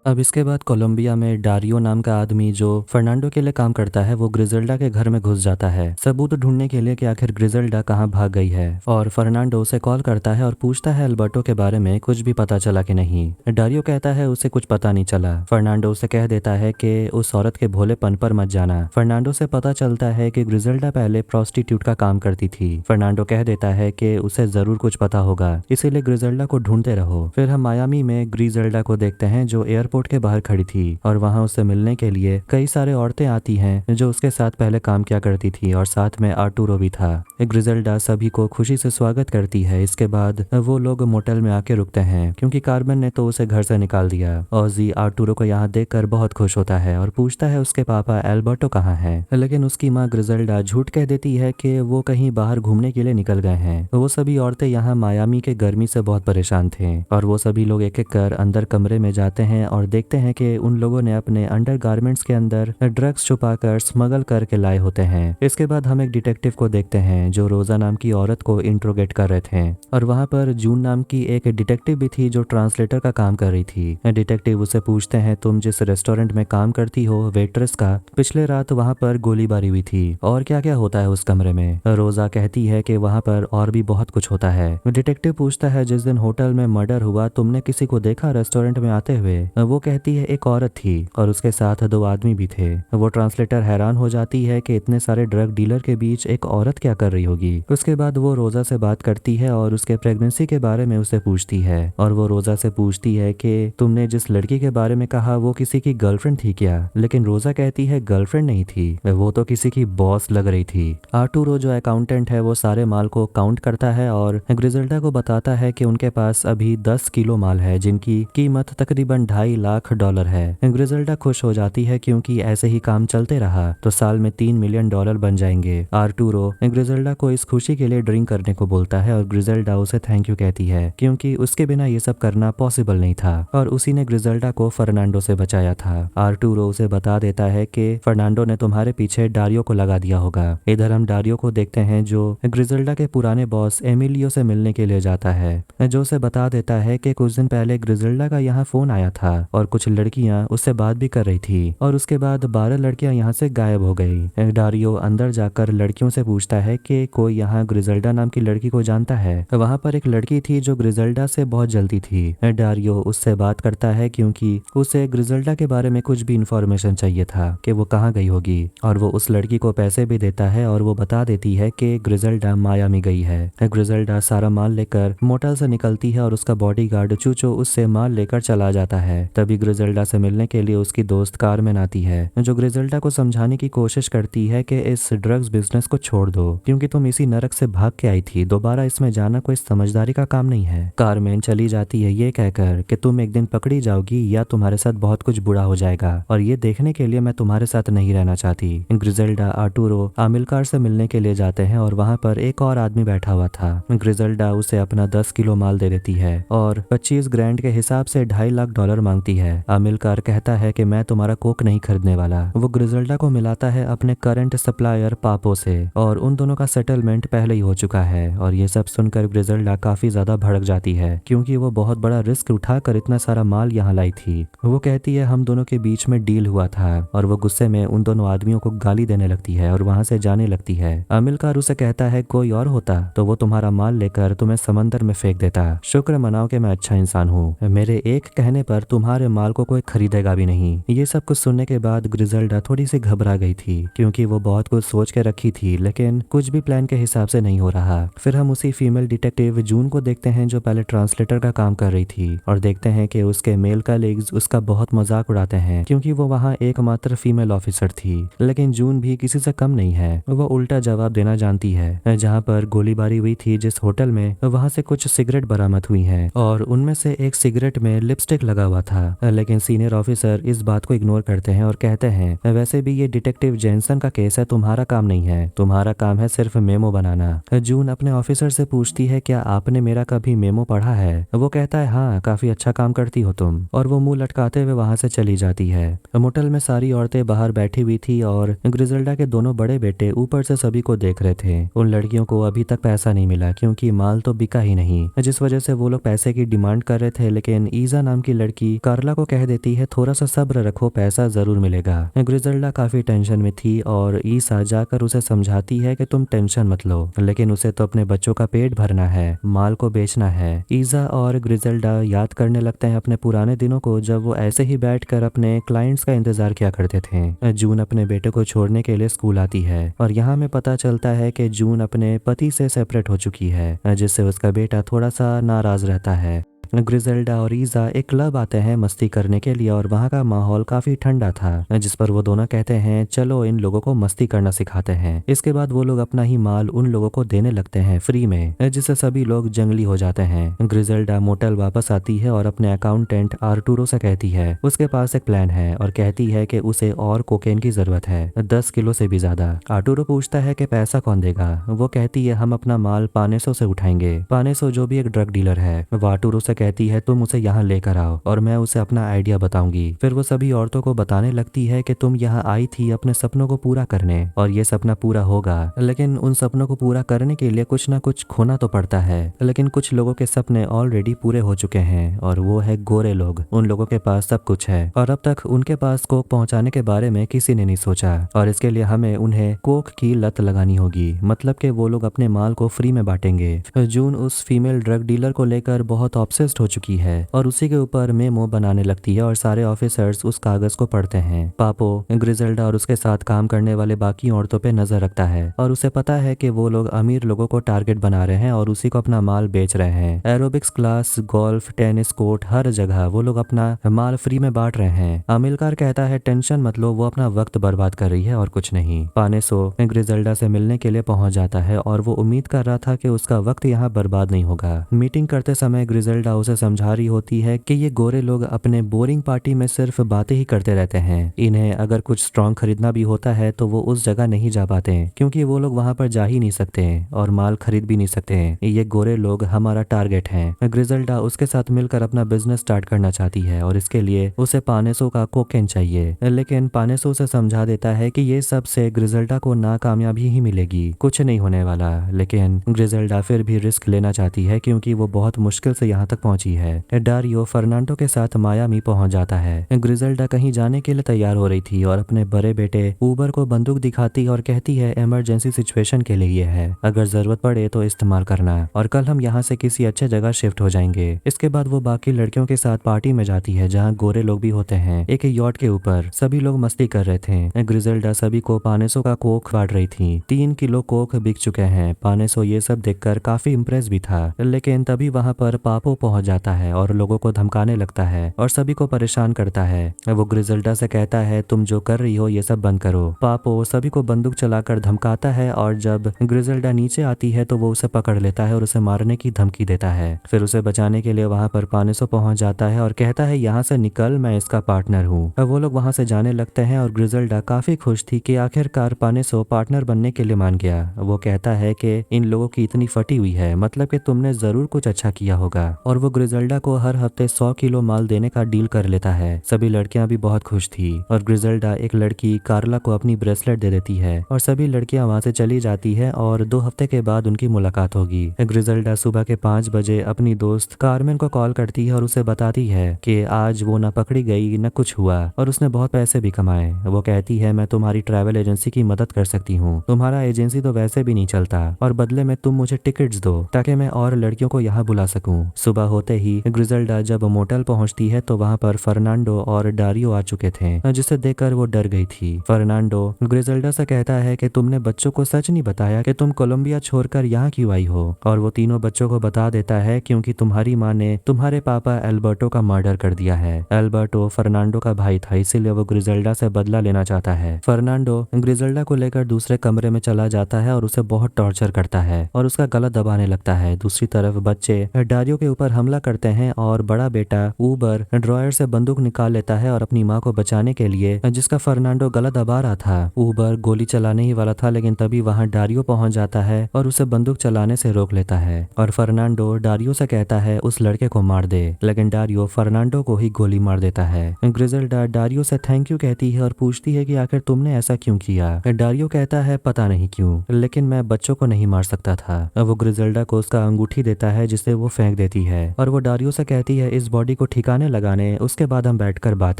अब इसके बाद कोलंबिया में डारियो नाम का आदमी जो फर्नांडो के लिए काम करता है वो ग्रिजेल्डा के घर में घुस जाता है सबूत ढूंढने के लिए कि आखिर ग्रिजेल्डा कहाँ भाग गई है। और फर्नांडो उसे कॉल करता है और पूछता है एल्बर्टो के बारे में कुछ भी पता चला कि नहीं। डारियो कहता है उसे कुछ पता नहीं चला। फर्नांडो उसे कह देता है कि उस औरत के भोलेपन पर मत जाना। फर्नांडो से पता चलता है कि ग्रिजेल्डा पहले प्रोस्टिट्यूट का काम करती थी। फर्नांडो कह देता है कि उसे जरूर कुछ पता होगा, इसीलिए ग्रिजेल्डा को ढूंढते रहो। फिर हम मायामी में ग्रिजेल्डा को देखते हैं जो एयरपोर्ट के बाहर खड़ी थी और वहां उससे मिलने के लिए कई सारे औरतें आती हैं जो उसके साथ पहले काम किया करती थी और साथ में आर्टूरो भी था। ग्रिजेल्डा सभी को खुशी से स्वागत करती है। इसके बाद वो लोग मोटेल में आके रुकते हैं क्योंकि कार्मेन ने तो उसे घर से निकाल दिया। ऑजी आर्टूरो को यहाँ देखकर बहुत खुश होता है और पूछता है उसके पापा एल्बर्टो कहाँ है, लेकिन उसकी माँ ग्रिजेल्डा झूठ कह देती है कि वो कहीं बाहर घूमने के लिए निकल गए हैं। वो सभी औरतें यहाँ मायामी के गर्मी से बहुत परेशान थे और वो सभी लोग एक एक कर अंदर कमरे में जाते हैं और देखते हैं कि उन लोगों ने अपने अंडरगारमेंट्स के अंदर ड्रग्स छुपाकर स्मगल करके लाए होते हैं। इसके बाद हम एक डिटेक्टिव को देखते हैं जो रोजा नाम की औरत को इंट्रोगेट कर रहे थे और वहां पर जून नाम की एक डिटेक्टिव भी थी जो ट्रांसलेटर का काम कर रही थी। डिटेक्टिव उसे पूछते हैं तुम जिस रेस्टोरेंट में काम करती हो वेट्रेस का पिछले रात वहां पर गोलीबारी हुई थी और क्या क्या होता है उस कमरे में? रोजा कहती है कि वहां पर और भी बहुत कुछ होता है। डिटेक्टिव पूछता है जिस दिन होटल में मर्डर हुआ तुमने किसी को देखा रेस्टोरेंट में आते हुए? वो कहती है एक औरत थी और उसके साथ 2 आदमी भी थे। वो ट्रांसलेटर हैरान हो जाती है कि इतने सारे ड्रग डीलर के बीच एक औरत क्या कर रही होगी। उसके बाद वो रोजा से बात करती है और उसके प्रेगनेंसी के बारे में उसे पूछती है और वो रोजा से पूछती है कि तुमने जिस लड़की के बारे में कहा वो किसी की गर्लफ्रेंड थी क्या? लेकिन रोजा कहती है गर्लफ्रेंड नहीं थी, वो तो किसी की बॉस लग रही थी। आर्टूरो जो अकाउंटेंट है वो सारे माल को काउंट करता है और ग्रिजेल्डा को बताता है कि उनके पास अभी 10 किलो माल है जिनकी कीमत तकरीबन $2.5 लाख है। ग्रिजेल्डा खुश हो जाती है क्योंकि ऐसे ही काम चलते रहा तो साल में $3 मिलियन बन जाएंगे। आर्टूरो ग्रिजेल्डा को इस खुशी के लिए ड्रिंक करने को बोलता है और ग्रिजेल्डा उसे थैंक यू कहती है क्योंकि उसके बिना ये सब करना पॉसिबल नहीं था और उसी ने ग्रिजेल्डा को फर्नांडो से बचाया था। आर्टूरो उसे बता देता है कि फर्नांडो ने तुम्हारे पीछे डारियो को लगा दिया होगा। इधर हम डारियो को देखते हैं जो ग्रिजेल्डा के पुराने बॉस एमिलियो से मिलने के लिए जाता है, जो उसे बता देता है कि कुछ दिन पहले ग्रिजेल्डा का यहाँ फोन आया था और कुछ लड़कियां उससे बात भी कर रही थी और उसके बाद 12 लड़कियां यहाँ से गायब हो गई। डारियो अंदर जाकर लड़कियों से पूछता है कि कोई यहाँ ग्रिजेल्डा नाम की लड़की को जानता है। वहाँ पर एक लड़की थी जो ग्रिजेल्डा से बहुत जलती थी। डारियो उससे बात करता है क्योंकि उसे ग्रिजेल्डा के बारे में कुछ भी इंफॉर्मेशन चाहिए था कि वो कहाँ गई होगी और वो उस लड़की को पैसे भी देता है और वो बता देती है कि ग्रिजेल्डा मायामी गई है। ग्रिजेल्डा सारा माल लेकर मोटेल से निकलती है और उसका बॉडीगार्ड चूचो उससे माल लेकर चला जाता है। तभी ग्रिजेल्डा से मिलने के लिए उसकी दोस्त कारमेन आती है, जो ग्रिजेल्डा को समझाने की कोशिश करती है कि इस ड्रग्स बिजनेस को छोड़ दो, क्योंकि तुम इसी नरक से भाग के आई थी, दोबारा इसमें जाना कोई समझदारी का काम नहीं है। कारमेन चली जाती है ये कहकर कि तुम एक दिन पकड़ी जाओगी या तुम्हारे साथ बहुत कुछ बुरा हो जाएगा, और ये देखने के लिए मैं तुम्हारे साथ नहीं रहना चाहती। ग्रिजेल्डा आर्टुरो आमिलकार से मिलने के लिए जाते हैं और वहां पर एक और आदमी बैठा हुआ था। ग्रिजेल्डा उसे अपना 10 किलो माल दे देती है और 25 ग्रैंड के हिसाब से $2.5 लाख मांगती है। आमिलकार कहता है कि मैं तुम्हारा कोक नहीं खरीदने वाला। वो ग्रिजेल्डा को मिलाता है अपने करंट सप्लायर पापो से, और उन दोनों का सेटलमेंट पहले ही हो चुका है। और ये सब सुनकर ग्रिजेल्डा काफी ज्यादा भड़क जाती है, क्योंकि वो बहुत बड़ा रिस्क उठाकर इतना सारा माल यहाँ लाई थी। वो कहती है हम दोनों के बीच में डील हुआ था, और वो गुस्से में उन दोनों आदमियों को गाली देने लगती है और वहां से जाने लगती है। आमिलकार उसे कहता है कोई और होता तो वो तुम्हारा माल लेकर तुम्हें समंदर में फेंक देता। शुक्र मनाओ कि मैं अच्छा इंसान हूँ, मेरे एक कहने पर तुम्हारे माल को कोई खरीदेगा भी नहीं। ये सब कुछ सुनने के बाद ग्रिजेल्डा थोड़ी सी घबरा गई थी, क्योंकि वो बहुत कुछ सोच के रखी थी, लेकिन कुछ भी प्लान के हिसाब से नहीं हो रहा। फिर हम उसी फीमेल डिटेक्टिव जून को देखते हैं, जो पहले ट्रांसलेटर का काम कर रही थी, और देखते हैं कि उसके मेल कलीग्स उसका बहुत मजाक उड़ाते हैं, क्योंकि वो वहाँ एकमात्र फीमेल ऑफिसर थी। लेकिन जून भी किसी से कम नहीं है, वो उल्टा जवाब देना जानती है। जहाँ पर गोलीबारी हुई थी जिस होटल में, वहाँ से कुछ सिगरेट बरामद हुई हैं, और उनमें से एक सिगरेट में लिपस्टिक लगा हुआ था। लेकिन सीनियर ऑफिसर इस बात को इग्नोर करते हैं और कहते हैं वैसे भी ये डिटेक्टिव जेनसन का केस है, तुम्हारा काम नहीं है, तुम्हारा काम है सिर्फ मेमो बनाना। जून अपने ऑफिसर से पूछती है क्या आपने मेरा कभी मेमो पढ़ा है? वो कहता है हाँ, काफी अच्छा काम करती हो तुम, और वो मुंह लटकाते हुए वहां से चली जाती है। होटल में सारी औरतें बाहर बैठी हुई थी और ग्रिजेल्डा के दोनों बड़े बेटे ऊपर से सभी को देख रहे थे। उन लड़कियों को अभी तक पैसा नहीं मिला, क्योंकि माल तो बिका ही नहीं, जिस वजह से वो लोग पैसे की डिमांड कर रहे थे। लेकिन ईजा नाम की लड़की कार्ला को कह देती है थोड़ा सा सब्र रखो, पैसा जरूर मिलेगा। ग्रिजेल्डा काफी टेंशन में थी और ईसा जाकर उसे समझाती है कि तुम टेंशन मत लो, लेकिन उसे तो अपने बच्चों का पेट भरना है, माल को बेचना है। ईजा और ग्रिजेल्डा याद करने लगते हैं अपने पुराने दिनों को, जब वो ऐसे ही बैठकर अपने क्लाइंट्स का इंतजार किया करते थे। जून अपने बेटे को छोड़ने के लिए स्कूल आती है, और यहाँ में पता चलता है कि जून अपने पति से सेपरेट हो चुकी है, जिससे उसका बेटा थोड़ा सा नाराज रहता है। ग्रिजेल्डा और ईजा एक क्लब आते हैं मस्ती करने के लिए, और वहाँ का माहौल काफी ठंडा था, जिस पर वो दोनों कहते हैं चलो इन लोगों को मस्ती करना सिखाते हैं। इसके बाद वो लोग अपना ही माल उन लोगों को देने लगते हैं फ्री में, जिससे सभी लोग जंगली हो जाते हैं। ग्रिजेल्डा मोटेल वापस आती है और अपने अकाउंटेंट आर्टुरो से कहती है उसके पास एक प्लान है, और कहती है कि उसे और कोकेन की जरूरत है, 10 किलो से भी ज्यादा। आर्टुरो पूछता है कि पैसा कौन देगा? वो कहती है हम अपना माल पानेसो से उठाएंगे। पानेसो जो भी एक ड्रग डीलर है। वो आर्टुरो से कहती है तुम उसे यहाँ लेकर आओ और मैं उसे अपना आइडिया बताऊंगी। फिर वो सभी औरतों को बताने लगती है कि तुम यहाँ आई थी अपने सपनों को पूरा करने, और ये सपना पूरा होगा, लेकिन उन सपनों को पूरा करने के लिए कुछ ना कुछ खोना तो पड़ता है। लेकिन कुछ लोगों के सपने ऑलरेडी पूरे हो चुके हैं, और वो है गोरे लोग। उन लोगों के पास सब कुछ है, और अब तक उनके पास कोक पहुँचाने के बारे में किसी ने नहीं सोचा, और इसके लिए हमें उन्हें कोक की लत लगानी होगी, मतलब कि वो लोग अपने माल को फ्री में बांटेंगे। जून उस फीमेल ड्रग डीलर को लेकर बहुत ऑब्सेस्ड हो चुकी है, और उसी के ऊपर मेमो बनाने लगती है, और सारे ऑफिसर्स उस कागज को पढ़ते हैं। पापो ग्रिजेल्डा और उसके साथ काम करने वाले बाकी औरतों पे नजर रखता है, और उसे पता है कि वो लोग अमीर लोगों को टारगेट बना रहे हैं और उसी को अपना माल बेच रहे हैं। Aerobics class, golf, tennis court, हर जगह वो लोग अपना माल फ्री में बांट रहे हैं। आमिलकार कहता है टेंशन मत लो, वो अपना वक्त बर्बाद कर रही है और कुछ नहीं। पानेसो ग्रिजेल्डा से मिलने के लिए पहुंच जाता है, और वो उम्मीद कर रहा था कि उसका वक्त यहाँ बर्बाद नहीं होगा। मीटिंग करते समय ग्रिजेल्डा उसे समझा रही होती है कि ये गोरे लोग अपने बोरिंग पार्टी में सिर्फ बातें ही करते रहते हैं, इन्हें अगर कुछ स्ट्रॉन्ग खरीदना भी होता है तो वो उस जगह नहीं जा पाते, क्योंकि वो लोग वहां पर जा ही नहीं सकते और माल खरीद भी नहीं सकते। ये गोरे लोग हमारा टारगेट हैं। ग्रिजेल्डा उसके साथ मिलकर अपना बिजनेस स्टार्ट करना चाहती है, और इसके लिए उसे पानेसो का कोकेन चाहिए, लेकिन पानेसो उसे समझा देता है कि ये सब से ग्रिजेल्डा को नाकामयाबी ही मिलेगी, कुछ नहीं होने वाला। लेकिन ग्रिजेल्डा फिर भी रिस्क लेना चाहती है, क्योंकि वो बहुत मुश्किल से यहाँ तक पहुंची है। डारियो फर्नांडो के साथ मायामी पहुंच जाता है। ग्रिजेल्डा कहीं जाने के लिए तैयार हो रही थी, और अपने बड़े बेटे ऊबर को बंदूक दिखाती और कहती है इमरजेंसी सिचुएशन के लिए ये है, अगर जरूरत पड़े तो इस्तेमाल करना, और कल हम यहाँ से किसी अच्छे जगह शिफ्ट हो जाएंगे। इसके बाद वो बाकी लड़कियों के साथ पार्टी में जाती है, जहाँ गोरे लोग भी होते हैं। एक यॉट के ऊपर सभी लोग मस्ती कर रहे थे। ग्रिजेल्डा सभी को पानेसो का कोक बांट रही थी। 3 किलो कोक बिक चुके हैं। पानेसो ये सब देखकर काफी इम्प्रेस भी था, लेकिन तभी वहाँ पर पापो पहुंच जाता है और लोगों को धमकाने लगता है और सभी को परेशान करता है। वो ग्रिजल्डा से कहता है तुम जो कर रही हो ये सब बंद करो। पापो सभी को बंदूक चलाकर धमकाता है और जब ग्रिजल्डा नीचे आती है तो वो उसे पकड़ लेता है और उसे मारने की धमकी देता है। फिर उसे बचाने के लिए वहां पर पानेसो पहुंच जाता है और कहता है यहाँ से निकल, मैं इसका पार्टनर हूँ। वो लोग वहां से जाने लगते हैं और ग्रिजल्डा काफी खुश थी कि आखिरकार पानेसो पार्टनर बनने के लिए मान गया। वो कहता है कि इन लोगों की इतनी फटी हुई है, मतलब कि तुमने जरूर कुछ अच्छा किया होगा। और वो ग्रिजल्डा को हर हफ्ते 100 किलो माल देने का डील कर लेता है। सभी लड़कियां भी बहुत खुश थी और ग्रिजल्डा एक लड़की कार्ला को अपनी ब्रेसलेट दे देती है और सभी लड़कियां वहां से चली जाती है और 2 हफ्ते के बाद उनकी मुलाकात होगी। ग्रिजल्डा सुबह के 5 बजे अपनी दोस्त कार्मेन को कॉल करती है और उसे बताती है कि आज वो न पकड़ी गई न कुछ हुआ और उसने बहुत पैसे भी कमाए। वो कहती है मैं तुम्हारी ट्रैवल एजेंसी की मदद कर सकती हूँ, तुम्हारा एजेंसी तो वैसे भी नहीं चलता और बदले में तुम मुझे टिकट्स दो ताकि मैं और लड़कियों को यहाँ बुला सकूं। सुबह होते ही ग्रिजल्डा जब मोटेल पहुंचती है तो वहां पर फर्नांडो और डारियो आ चुके थे, जिसे देखकर वो डर गई थी। फर्नांडो ग्रिजल्डा से कहता है कि तुमने बच्चों को सच नहीं बताया कि तुम कोलंबिया छोड़कर यहाँ क्यों आई हो, और वो तीनों बच्चों को बता देता है क्योंकि तुम्हारी माँ ने तुम्हारे पापा एल्बर्टो का मर्डर कर दिया है। एल्बर्टो फर्नांडो का भाई था, इसीलिए वो ग्रिजल्डा से बदला लेना चाहता है। फर्नांडो ग्रिजल्डा को लेकर दूसरे कमरे में चला जाता है और उसे बहुत टॉर्चर करता है और उसका गला दबाने लगता है। दूसरी तरफ बच्चे डारियो के ऊपर हमला करते हैं और बड़ा बेटा ऊबर ड्रॉयर से बंदूक निकाल लेता है और अपनी माँ को बचाने के लिए, जिसका फर्नांडो गला दबा रहा था, ऊबर गोली चलाने ही वाला था, लेकिन तभी वहां डारियो पहुंच जाता है और उसे बंदूक चलाने से रोक लेता है। और फर्नांडो डारियो से कहता है उस लड़के को मार दे, लेकिन डारियो फर्नांडो को ही गोली मार देता है। ग्रिजल्डा डारियो से थैंक यू कहती है और पूछती है कि आखिर तुमने ऐसा क्यों किया। डारियो कहता है पता नहीं क्यों, लेकिन मैं बच्चों को नहीं मार सकता था। वो ग्रिजल्डा को उसका अंगूठी देता है जिसे वो फेंक देती है और वो डारियो से कहती है इस बॉडी को ठिकाने लगाने, उसके बाद हम बैठकर बात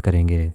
करेंगे।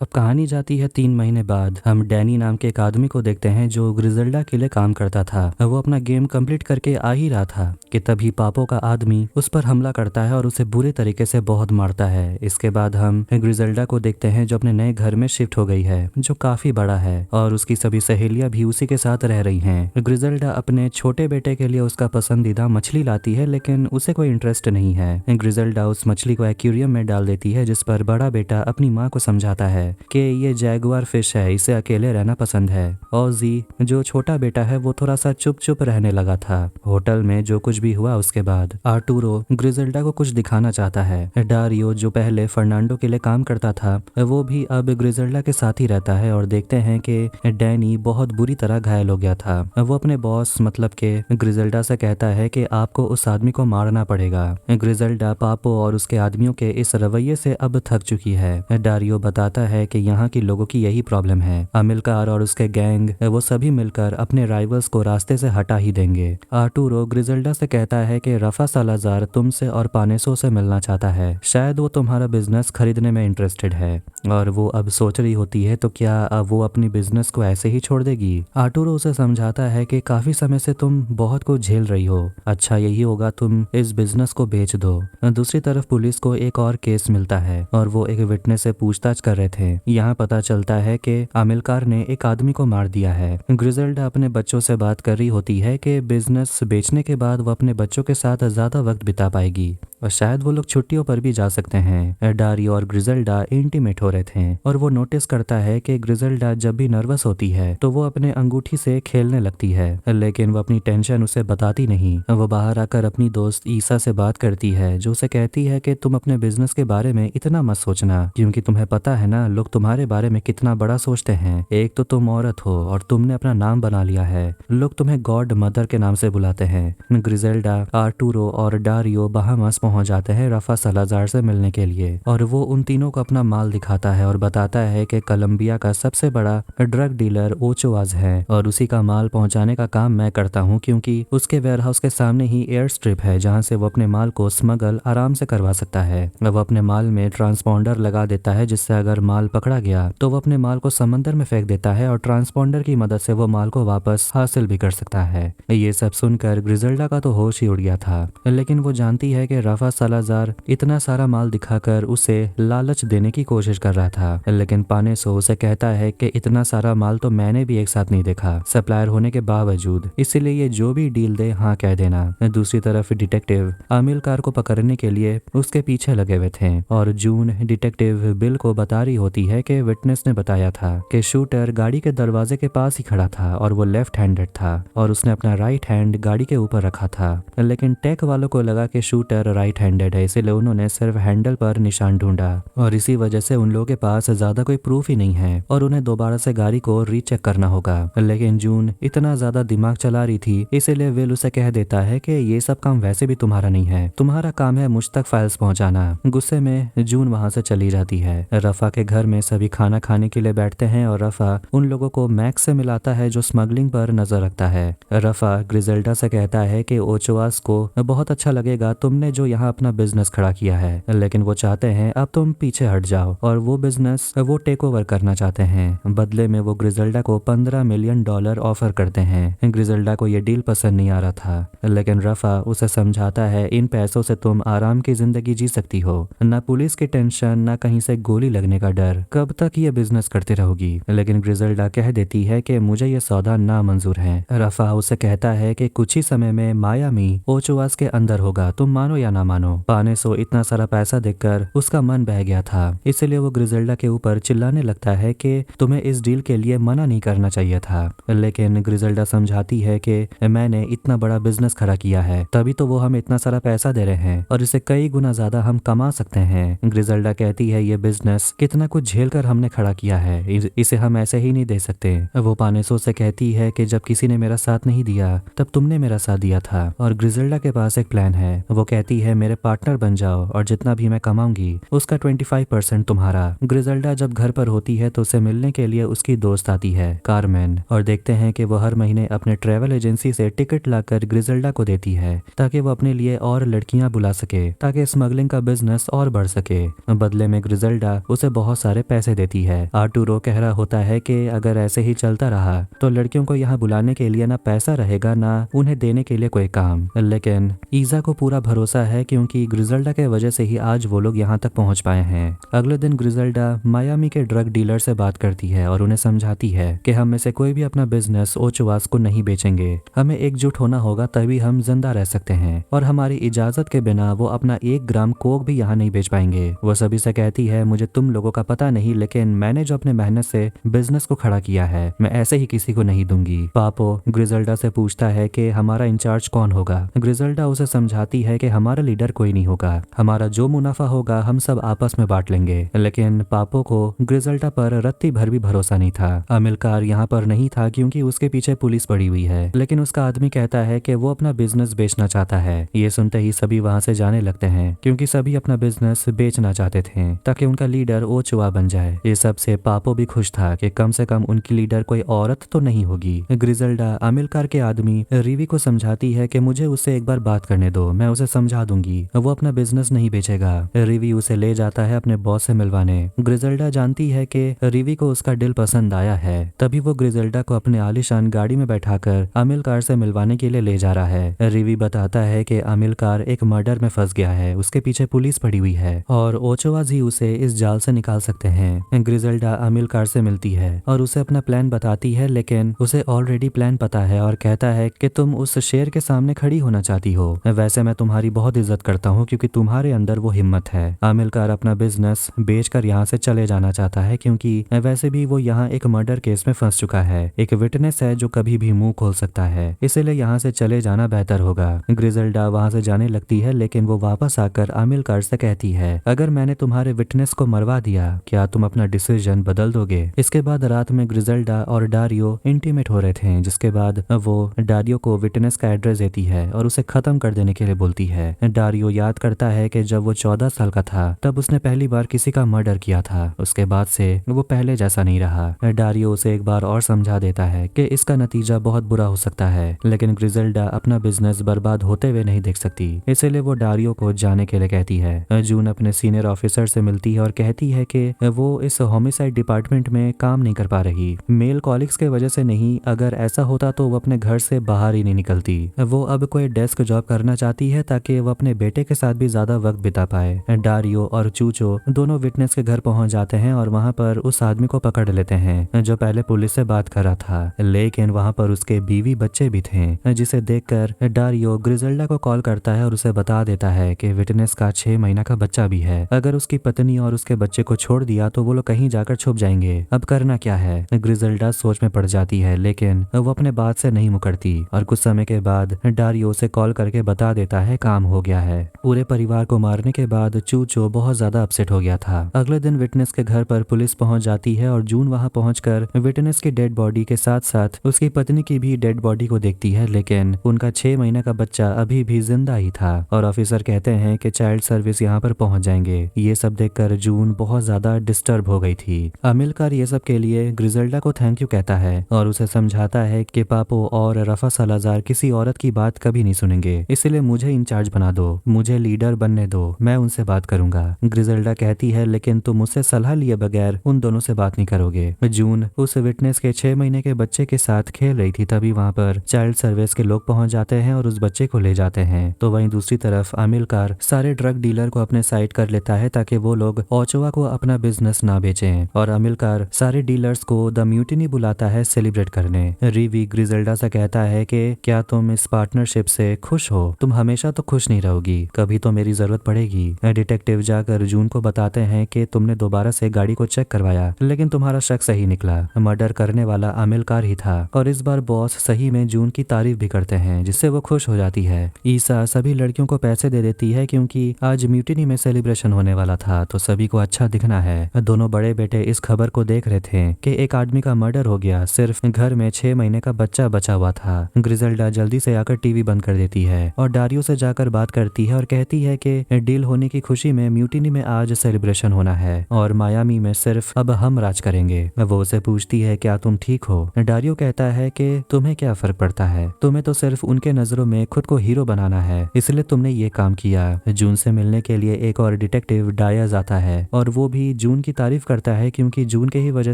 अब कहानी जाती है 3 महीने बाद। हम डैनी नाम के एक आदमी को देखते हैं जो ग्रिजल्डा के लिए काम करता था। वो अपना गेम कंप्लीट करके आ ही रहा था कि तभी पापो का आदमी उस पर हमला करता है और उसे बुरे तरीके से बहुत मारता है। इसके बाद हम ग्रिजल्डा को देखते हैं जो अपने नए घर में शिफ्ट हो गई है, जो काफी बड़ा है और उसकी सभी सहेलियां भी उसी के साथ रह रही हैं। ग्रिजल्डा अपने छोटे बेटे के लिए उसका पसंदीदा मछली लाती है, लेकिन उसे कोई इंटरेस्ट नहीं है। ग्रिजल्डा उस मछली को एक्वेरियम में डाल देती है, जिस पर बड़ा बेटा अपनी माँ को समझाता है कि ये जैगुआर फिश है, इसे अकेले रहना पसंद है। ओजी जो छोटा बेटा है वो थोड़ा सा चुप चुप रहने लगा था। होटल में जो कुछ भी हुआ उसके बाद आर्टूरो ग्रिजल्डा को कुछ दिखाना चाहता है। डारियो जो पहले फर्नांडो के लिए काम करता था वो भी अब ग्रिजल्डा के साथ ही रहता है और देखते हैं कि डैनी बहुत बुरी तरह घायल हो गया था। वो अपने बॉस मतलब के ग्रिजल्डा से कहता है कि आपको उस आदमी को मारना पड़ेगा। ग्रिजल्डा पापो और उसके आदमियों के इस रवैये से अब थक चुकी है। डारियो बताता है कि यहाँ के लोगों की यही प्रॉब्लम है। अमिलकार और उसके गैंग वो सभी मिलकर अपने राइवल्स को रास्ते से हटा ही देंगे। आर्टूरो ग्रिजल्डा से कहता है कि रफा सालाजार तुमसे और पानेसो से मिलना चाहता है, शायद वो तुम्हारा बिजनेस खरीदने में इंटरेस्टेड है। और वो अब सोच रही होती है तो क्या अब वो अपनी बिजनेस को ऐसे ही छोड़ देगी। आर्टूरो उसे समझाता है कि काफी समय से तुम बहुत कुछ झेल रही हो, अच्छा यही होगा तुम इस बिजनेस को बेच दो। दूसरी तरफ पुलिस को एक और केस मिलता है और वो एक विटनेस से पूछताछ कर रहे थे। यहाँ पता चलता है कि आमिलकार ने एक आदमी को मार दिया है। ग्रिजल्डा अपने बच्चों से बात कर रही होती है कि बिजनेस बेचने के बाद वो अपने बच्चों के साथ ज्यादा वक्त बिता पाएगी और शायद वो लोग छुट्टियों पर भी जा सकते हैं। डारियो और ग्रिजल्डा इंटीमेट हो रहे थे और वो नोटिस करता है कि ग्रिजल्डा जब भी नर्वस होती है तो वो अपने अंगूठी से खेलने लगती है, लेकिन वो अपनी टेंशन उसे बताती नहीं। वो बाहर आकर अपनी दोस्त ईसा से बात करती है जो उसे कहती है कि तुम अपने बिजनेस के बारे में इतना मत सोचना, क्योंकि तुम्हें पता है ना लोग तुम्हारे बारे में कितना बड़ा सोचते हैं। एक तो तुम औरत हो और तुमने अपना नाम बना लिया है, लोग तुम्हें गॉड मदर के नाम से बुलाते हैं। ग्रिजल्डा, आर्टूरो और डारियो बहामास पहुंच जाते हैं रफा सालाजार से मिलने के लिए और वो उन तीनों को अपना माल दिखाता है और बताता है कि कोलंबिया का सबसे बड़ा ड्रग डीलर ओचोवाज है और उसी का माल पहुंचाने का काम मैं करता हूं, क्योंकि उसके वेयरहाउस के सामने ही एयर स्ट्रिप है जहां से वो अपने माल को स्मगल आराम से करवा सकता है। वो अपने माल में ट्रांसपॉन्डर लगा देता है जिससे अगर माल पकड़ा गया तो वो अपने माल को समंदर में फेंक देता है और ट्रांसपॉन्डर की मदद से वो माल को वापस हासिल भी कर सकता है। ये सब सुनकर ग्रिजल्डा का तो होश ही उड़ गया था, लेकिन वो जानती है कि राफा सालाजार इतना सारा माल दिखाकर उसे लालच देने की कोशिश कर रहा था, लेकिन पानेसो उसे कहता है कि इतना सारा माल तो मैंने भी एक साथ नहीं देखा, सप्लायर होने के बावजूद, इसीलिए ये जो भी डील दे हाँ कह देना। दूसरी तरफ डिटेक्टिव आमिलकार को पकड़ने के लिए उसके पीछे लगे हुए थे और जून डिटेक्टिव बिल को बता रही होती है कि विटनेस ने बताया था कि शूटर गाड़ी के दरवाजे के पास ही खड़ा था और वो लेफ्ट हैंडेड था और उसने अपना राइट हैंड गाड़ी के ऊपर रखा था, लेकिन टेक वालों को लगा कि शूटर राइट हैंडेड है, इसीलिए उन्होंने सिर्फ हैंडल पर निशान ढूंढा और इसी वजह से उन लोगों के पास ज्यादा कोई प्रूफ ही नहीं है और उन्हें दोबारा से गाड़ी को रीचेक करना होगा। लेकिन जून इतना ज्यादा दिमाग चला रही थी, इसीलिए विल उसे कह देता है कि ये सब काम वैसे भी तुम्हारा नहीं है, तुम्हारा काम है मुझ तक फाइल्स पहुंचाना। गुस्से में जून वहां से चली जाती है। रफा के घर में सभी खाना खाने के लिए बैठते हैं और रफा उन लोगों को मैक्स से मिलाता है जो स्मगलिंग पर नजर रखता है। रफा ग्रिजेल्डा से कहता है कि ओचोवास को बहुत अच्छा लगेगा तुमने जो यहाँ अपना बिजनेस खड़ा किया है, लेकिन वो चाहते हैं अब तुम पीछे हट जाओ और वो बिजनेस वो टेक ओवर करना चाहते हैं। बदले में वो ग्रिजेल्डा को $15 मिलियन ऑफर करते हैं। ग्रिजेल्डा को ये डील पसंद नहीं आ रहा था, लेकिन रफा उसे समझाता है इन पैसों से तुम आराम की जिंदगी जी सकती हो, ना पुलिस की टेंशन, ना कहीं से गोली लगने का डर, कब तक ये बिजनेस करती रहोगी। लेकिन ग्रिजेल्डा कह देती है कि मुझे ये सौदा ना मंजूर है। रफा उसे कहता है कि कुछ ही समय में मायामी ओचोवास के अंदर होगा, तुम मानो या ना मानो। पानेसो इतना सारा पैसा देखकर उसका मन बह गया था, इसलिए वो ग्रिजेल्डा के ऊपर चिल्लाने लगता है कि तुम्हें इस डील के लिए मना नहीं करना चाहिए था। लेकिन ग्रिजेल्डा समझाती है कि मैंने इतना बड़ा बिजनेस खड़ा किया है, तभी तो वो हमें इतना सारा पैसा दे रहे हैं और इसे कई गुना ज्यादा हम कमा सकते हैं। ग्रिजेल्डा कहती है ये बिजनेस कितना कुछ झेल कर हमने खड़ा किया है, इसे हम ऐसे ही नहीं दे सकते। वो पानेसो से कहती है कि जब किसी ने मेरा साथ नहीं दिया तब तुमने मेरा साथ दिया था और ग्रिजेल्डा के पास एक प्लान है। वो कहती है मेरे पार्टनर बन जाओ और जितना भी मैं कमाऊंगी उसका 25% तुम्हारा। ग्रिजेल्डा जब घर पर होती है तो उसे मिलने के लिए उसकी दोस्त आती है कार्मेन और देखते हैं कि वो हर महीने अपने ट्रेवल एजेंसी से टिकट लाकर ग्रिजेल्डा को देती है ताकि वो अपने लिए और लड़कियां बुला सके ताकि स्मगलिंग का बिजनेस और बढ़ सके। बदले में ग्रिजेल्डा उसे बहुत सारे पैसे देती है। आर्टुरो कह रहा होता है कि अगर ऐसे ही चलता रहा तो लड़कियों को यहाँ बुलाने के लिए ना पैसा रहेगा ना उन्हें देने के लिए कोई काम। लेकिन ईजा को पूरा भरोसा है क्योंकि ग्रिजेल्डा के वजह से ही आज वो लोग यहाँ तक पहुँच पाए हैं। अगले दिन ग्रिजेल्डा मायामी के ड्रग डीलर से बात करती है और उन्हें समझाती है कि हम में से कोई भी अपना बिजनेस ओचोवास को नहीं बेचेंगे, हमें एकजुट होना होगा तभी हम जिंदा रह सकते हैं और हमारी इजाजत के बिना वो अपना 1 ग्राम कोक भी यहाँ नहीं बेच पाएंगे। वो सभी से कहती है मुझे तुम लोगों का पता नहीं, लेकिन मैंने जो अपने मेहनत से बिजनेस को खड़ा किया है मैं ऐसे ही किसी को नहीं दूंगी। पापो ग्रिजेल्डा से पूछता है कि हमारा इंचार्ज कौन होगा। ग्रिजेल्डा उसे समझाती है कि हमारा लीडर कोई नहीं होगा, हमारा जो मुनाफा होगा हम सब आपस में बांट लेंगे। लेकिन पापो को ग्रिजेल्डा पर रत्ती भर भी भरोसा नहीं था। अमिलकार यहाँ पर नहीं था क्योंकि उसके पीछे पुलिस पड़ी हुई है, लेकिन उसका आदमी कहता है कि वो अपना बिजनेस बेचना चाहता है। ये सुनते ही सभी वहाँ से जाने लगते हैं क्योंकि सभी अपना बिजनेस बेचना चाहते थे ताकि उनका लीडर ओचुआ बन जाए। ये सबसे पापो भी खुश था कि कम से कम उनकी लीडर कोई औरत तो नहीं होगी। ग्रिजेल्डा अमिलकार के आदमी रिवी को समझाती है कि मुझे उससे एक बार बात करने दो, मैं उसे समझा दूंगी, वो अपना बिजनेस नहीं बेचेगा। रिवी उसे ले जाता है अपने बॉस से मिलवाने। ग्रिजेल्डा जानती है कि रिवी को उसका डील पसंद आया है, तभी वो ग्रिजेल्डा को अपने आलीशान गाड़ी में बैठाकर अमिलकार से मिलवाने के लिए ले जा रहा है। रिवी बताता है कि अमिलकार एक मर्डर में फंस गया है, उसके पीछे पुलिस पड़ी हुई है और ओचोवास ही उसे इस जाल से निकाल सकते हैं। ग्रिजेल्डा अमिलकार से मिलती है और उसे अपना प्लान बताती है, लेकिन उसे ऑलरेडी प्लान पता है और कहता है कि तुम उस शेर के सामने खड़ी होना चाहती हो, वैसे मैं तुम्हारी बहुत इज्जत करता हूँ क्योंकि तुम्हारे अंदर वो हिम्मत है। अमिलकार अपना बिजनेस बेचकर यहाँ से चले जाना चाहता है क्योंकि वैसे भी वो यहाँ एक मर्डर केस में फंस चुका है, एक विटनेस है जो कभी भी मुंह खोल सकता है, इसीलिए यहाँ से चले जाना बेहतर होगा। ग्रिजेल्डा वहाँ से जाने लगती है, लेकिन वो वापस आकर अमिलकार से कहती है अगर मैंने तुम्हारे विटनेस को मरवा दिया क्या तुम अपना डिसीजन बदल दोगे। इसके बाद रात में ग्रिजेल्डा और डारियो इंटीमेट हो रहे थे, जिसके बाद वो डारियो को विटनेस का एड्रेस देती है और उसे खत्म कर देने के लिए बोलती है। डारियो याद करता है कि जब वो 14 साल का था तब उसने पहली बार किसी का मर्डर किया था, उसके बाद से वो पहले जैसा नहीं रहा। डारियो उसे एक बार और समझा देता है कि इसका नतीजा बहुत बुरा हो सकता है, लेकिन ग्रिजेल्डा अपना बिजनेस बर्बाद होते हुए नहीं देख सकती, इसलिए वो डारियो को जाने के लिए कहती है। जून अपने सीनियर ऑफिसर से मिलती है और कहती है कि वो इस होमिसाइड डिपार्टमेंट में काम नहीं कर पा रही, मेल कॉलिग्स के वजह से नहीं, अगर ऐसा होता तो वो अपने घर से बाहर ही नहीं निकलती। वो अब कोई डेस्क जॉब करना चाहती है ताकि वो अपने अपने बेटे के साथ भी ज्यादा वक्त बिता पाए। डारियो और चूचो दोनों विटनेस के घर पहुंच जाते हैं और वहां पर उस आदमी को पकड़ लेते हैं जो पहले पुलिस से बात कर रहा था, लेकिन वहां पर उसके बीवी बच्चे भी थे, जिसे देखकर डारियो ग्रिजेल्डा को कॉल करता है और उसे बता देता है कि विटनेस का 6 महीना का बच्चा भी है। अगर उसकी पत्नी और उसके बच्चे को छोड़ दिया तो वो लोग कहीं जाकर छुप जाएंगे। अब करना क्या है? ग्रिजेल्डा सोच में पड़ जाती है, लेकिन वो अपने बात से नहीं मुकरती और कुछ समय के बाद डारियो उसे कॉल करके बता देता है काम हो गया है। पूरे परिवार को मारने के बाद चूचो बहुत ज्यादा अपसेट हो गया था। अगले दिन विटनेस के घर पर पुलिस पहुंच जाती है और जून वहां पहुंचकर विटनेस की डेड बॉडी के साथ साथ उसकी पत्नी की भी डेड बॉडी को देखती है, लेकिन उनका 6 महीने का बच्चा अभी भी जिंदा ही था और ऑफिसर कहते हैं कि चाइल्ड सर्विस यहाँ पर पहुंच जाएंगे। ये सब देखकर जून बहुत ज्यादा डिस्टर्ब हो गई थी। अमिलकार ये सब के लिए ग्रिजेल्डा को थैंक यू कहता है और उसे समझाता है कि पापो और रफा सालाजार किसी औरत की बात कभी नहीं सुनेंगे, इसलिए मुझे इंचार्ज बना दो, मुझे लीडर बनने दो, मैं उनसे बात करूंगा। ग्रिजेल्डा कहती है लेकिन तुम मुझसे सलाह लिए बगैर उन दोनों से बात नहीं करोगे। जून उस विटनेस के 6 महीने के बच्चे के साथ खेल रही थी, तभी वहां पर चाइल्ड सर्विस के लोग पहुंच जाते हैं और उस बच्चे को ले जाते हैं। तो वहीं दूसरी तरफ अमिलकार सारे ड्रग डीलर को अपने साइड कर लेता है ताकि वो लोग ओचोवा को अपना बिजनेस ना बेचें, और अमिलकार सारे डीलर्स को द म्यूटिनी बुलाता है सेलिब्रेट करने। रिवी ग्रिजेल्डा से कहता है कि क्या तुम इस पार्टनरशिप से खुश हो? तुम हमेशा तो खुश नहीं रहोगी, कभी तो मेरी जरूरत पड़ेगी। डिटेक्टिव जाकर जून को बताते हैं कि तुमने दोबारा से गाड़ी को चेक करवाया, लेकिन तुम्हारा शक सही निकला, मर्डर करने वाला अमिलकार ही था। और इस बार बॉस सही में जून की तारीफ भी करते हैं, जिससे वो खुश हो जाती है। ईसा सभी लड़कियों को पैसे दे देती है क्योंकि आज म्यूटिनी में सेलिब्रेशन होने वाला था, तो सभी को अच्छा दिखना है। दोनों बड़े बेटे इस खबर को देख रहे थे कि एक आदमी का मर्डर हो गया, सिर्फ घर में 6 महीने का बच्चा बचा हुआ था। ग्रिजेल्डा जल्दी से आकर टीवी बंद कर देती है और डारियो से जाकर बात करती है और कहती है कि डील होने की खुशी में म्यूटिनी में आज सेलिब्रेशन होना है और मायामी में सिर्फ अब हम राज करेंगे। वो उसे पूछती है क्या तुम ठीक हो? डारियो कहता है कि तुम्हें क्या फर्क पड़ता है, तुम्हें तो सिर्फ उनके नजरों में खुद को हीरो बनाना है, इसलिए तुमने ये काम किया। जून से मिलने के लिए एक और डिटेक्टिव डायज आता है और वो भी जून की तारीफ करता है क्योंकि जून के ही वजह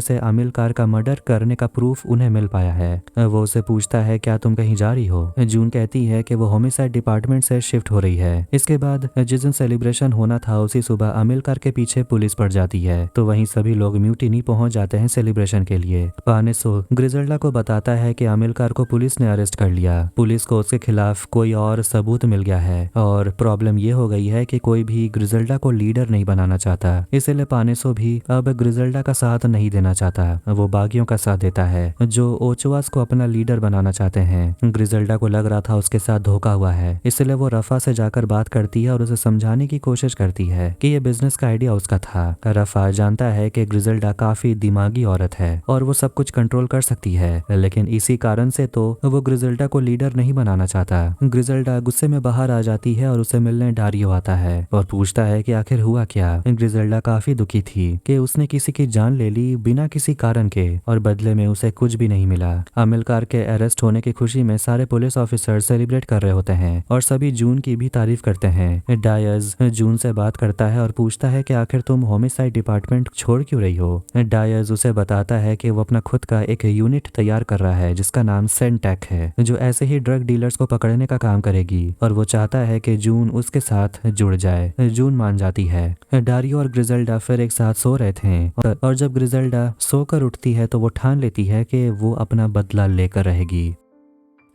से अमिलकार का मर्डर करने का प्रूफ उन्हें मिल पाया है। वो उसे पूछता है क्या तुम कहीं जा रही हो? जून कहती है कि वो होमिसाइड डिपार्टमेंट से शिफ्ट हो रही है। इसके बाद जिस दिन सेलिब्रेशन होना था उसी सुबह अमिलकार के पीछे पुलिस पड़ जाती है, तो वहीं सभी लोग म्यूटिनी पहुंच जाते हैं सेलिब्रेशन के लिए। पानेसो ग्रिजेल्डा को बताता है कि अमिलकार को पुलिस ने अरेस्ट कर लिया, पुलिस को उसके खिलाफ कोई और सबूत मिल गया है और प्रॉब्लम ये हो गई है कि कोई भी ग्रिजेल्डा को लीडर नहीं बनाना चाहता, इसलिए पानेसो भी अब ग्रिजेल्डा का साथ नहीं देना चाहता, वो बागियों का साथ देता है जो ओचोवास को अपना लीडर बनाना चाहते हैं। ग्रिजेल्डा को लग रहा था उसके साथ धोखा हुआ है, इसलिए वो रफा से जाकर बात करती है और उसे समझाने की कोशिश करती है कि ये बिजनेस का आइडिया उसका था। रफा जानता है कि ग्रिजेल्डा काफी दिमागी औरत है और वो सब कुछ कंट्रोल कर सकती है, लेकिन इसी कारण से तो वो ग्रिजेल्डा को लीडर नहीं बनाना चाहता। ग्रिजेल्डा गुस्से में बाहर आ जाती है और उसे मिलने डारियो आता है और पूछता है कि आखिर हुआ क्या। ग्रिजेल्डा काफी दुखी थी कि उसने किसी की जान ले ली बिना किसी कारण के और बदले में उसे कुछ भी नहीं मिला। अमिलकार के अरेस्ट होने की खुशी में सारे पुलिस ऑफिसर सेलिब्रेट कर रहे होते हैं और सभी जून की भी तारीफ करते हैं। डायज जून से बात करता है और पूछता है कि आखिर तुम होमिसाइड डिपार्टमेंट छोड़ क्यों रही हो। डायज उसे बताता है कि वो अपना खुद का एक यूनिट तैयार कर रहा है जिसका नाम सेंटेक है, जो ऐसे ही ड्रग डीलर्स को पकड़ने का काम करेगी और वो चाहता है कि जून उसके साथ जुड़ जाए। जून मान जाती है। डारियो और ग्रिजेल्डा फिर एक साथ सो रहे थे और जब ग्रिजेल्डा सोकर उठती है तो वो ठान लेती है कि वो अपना बदला लेकर रहेगी।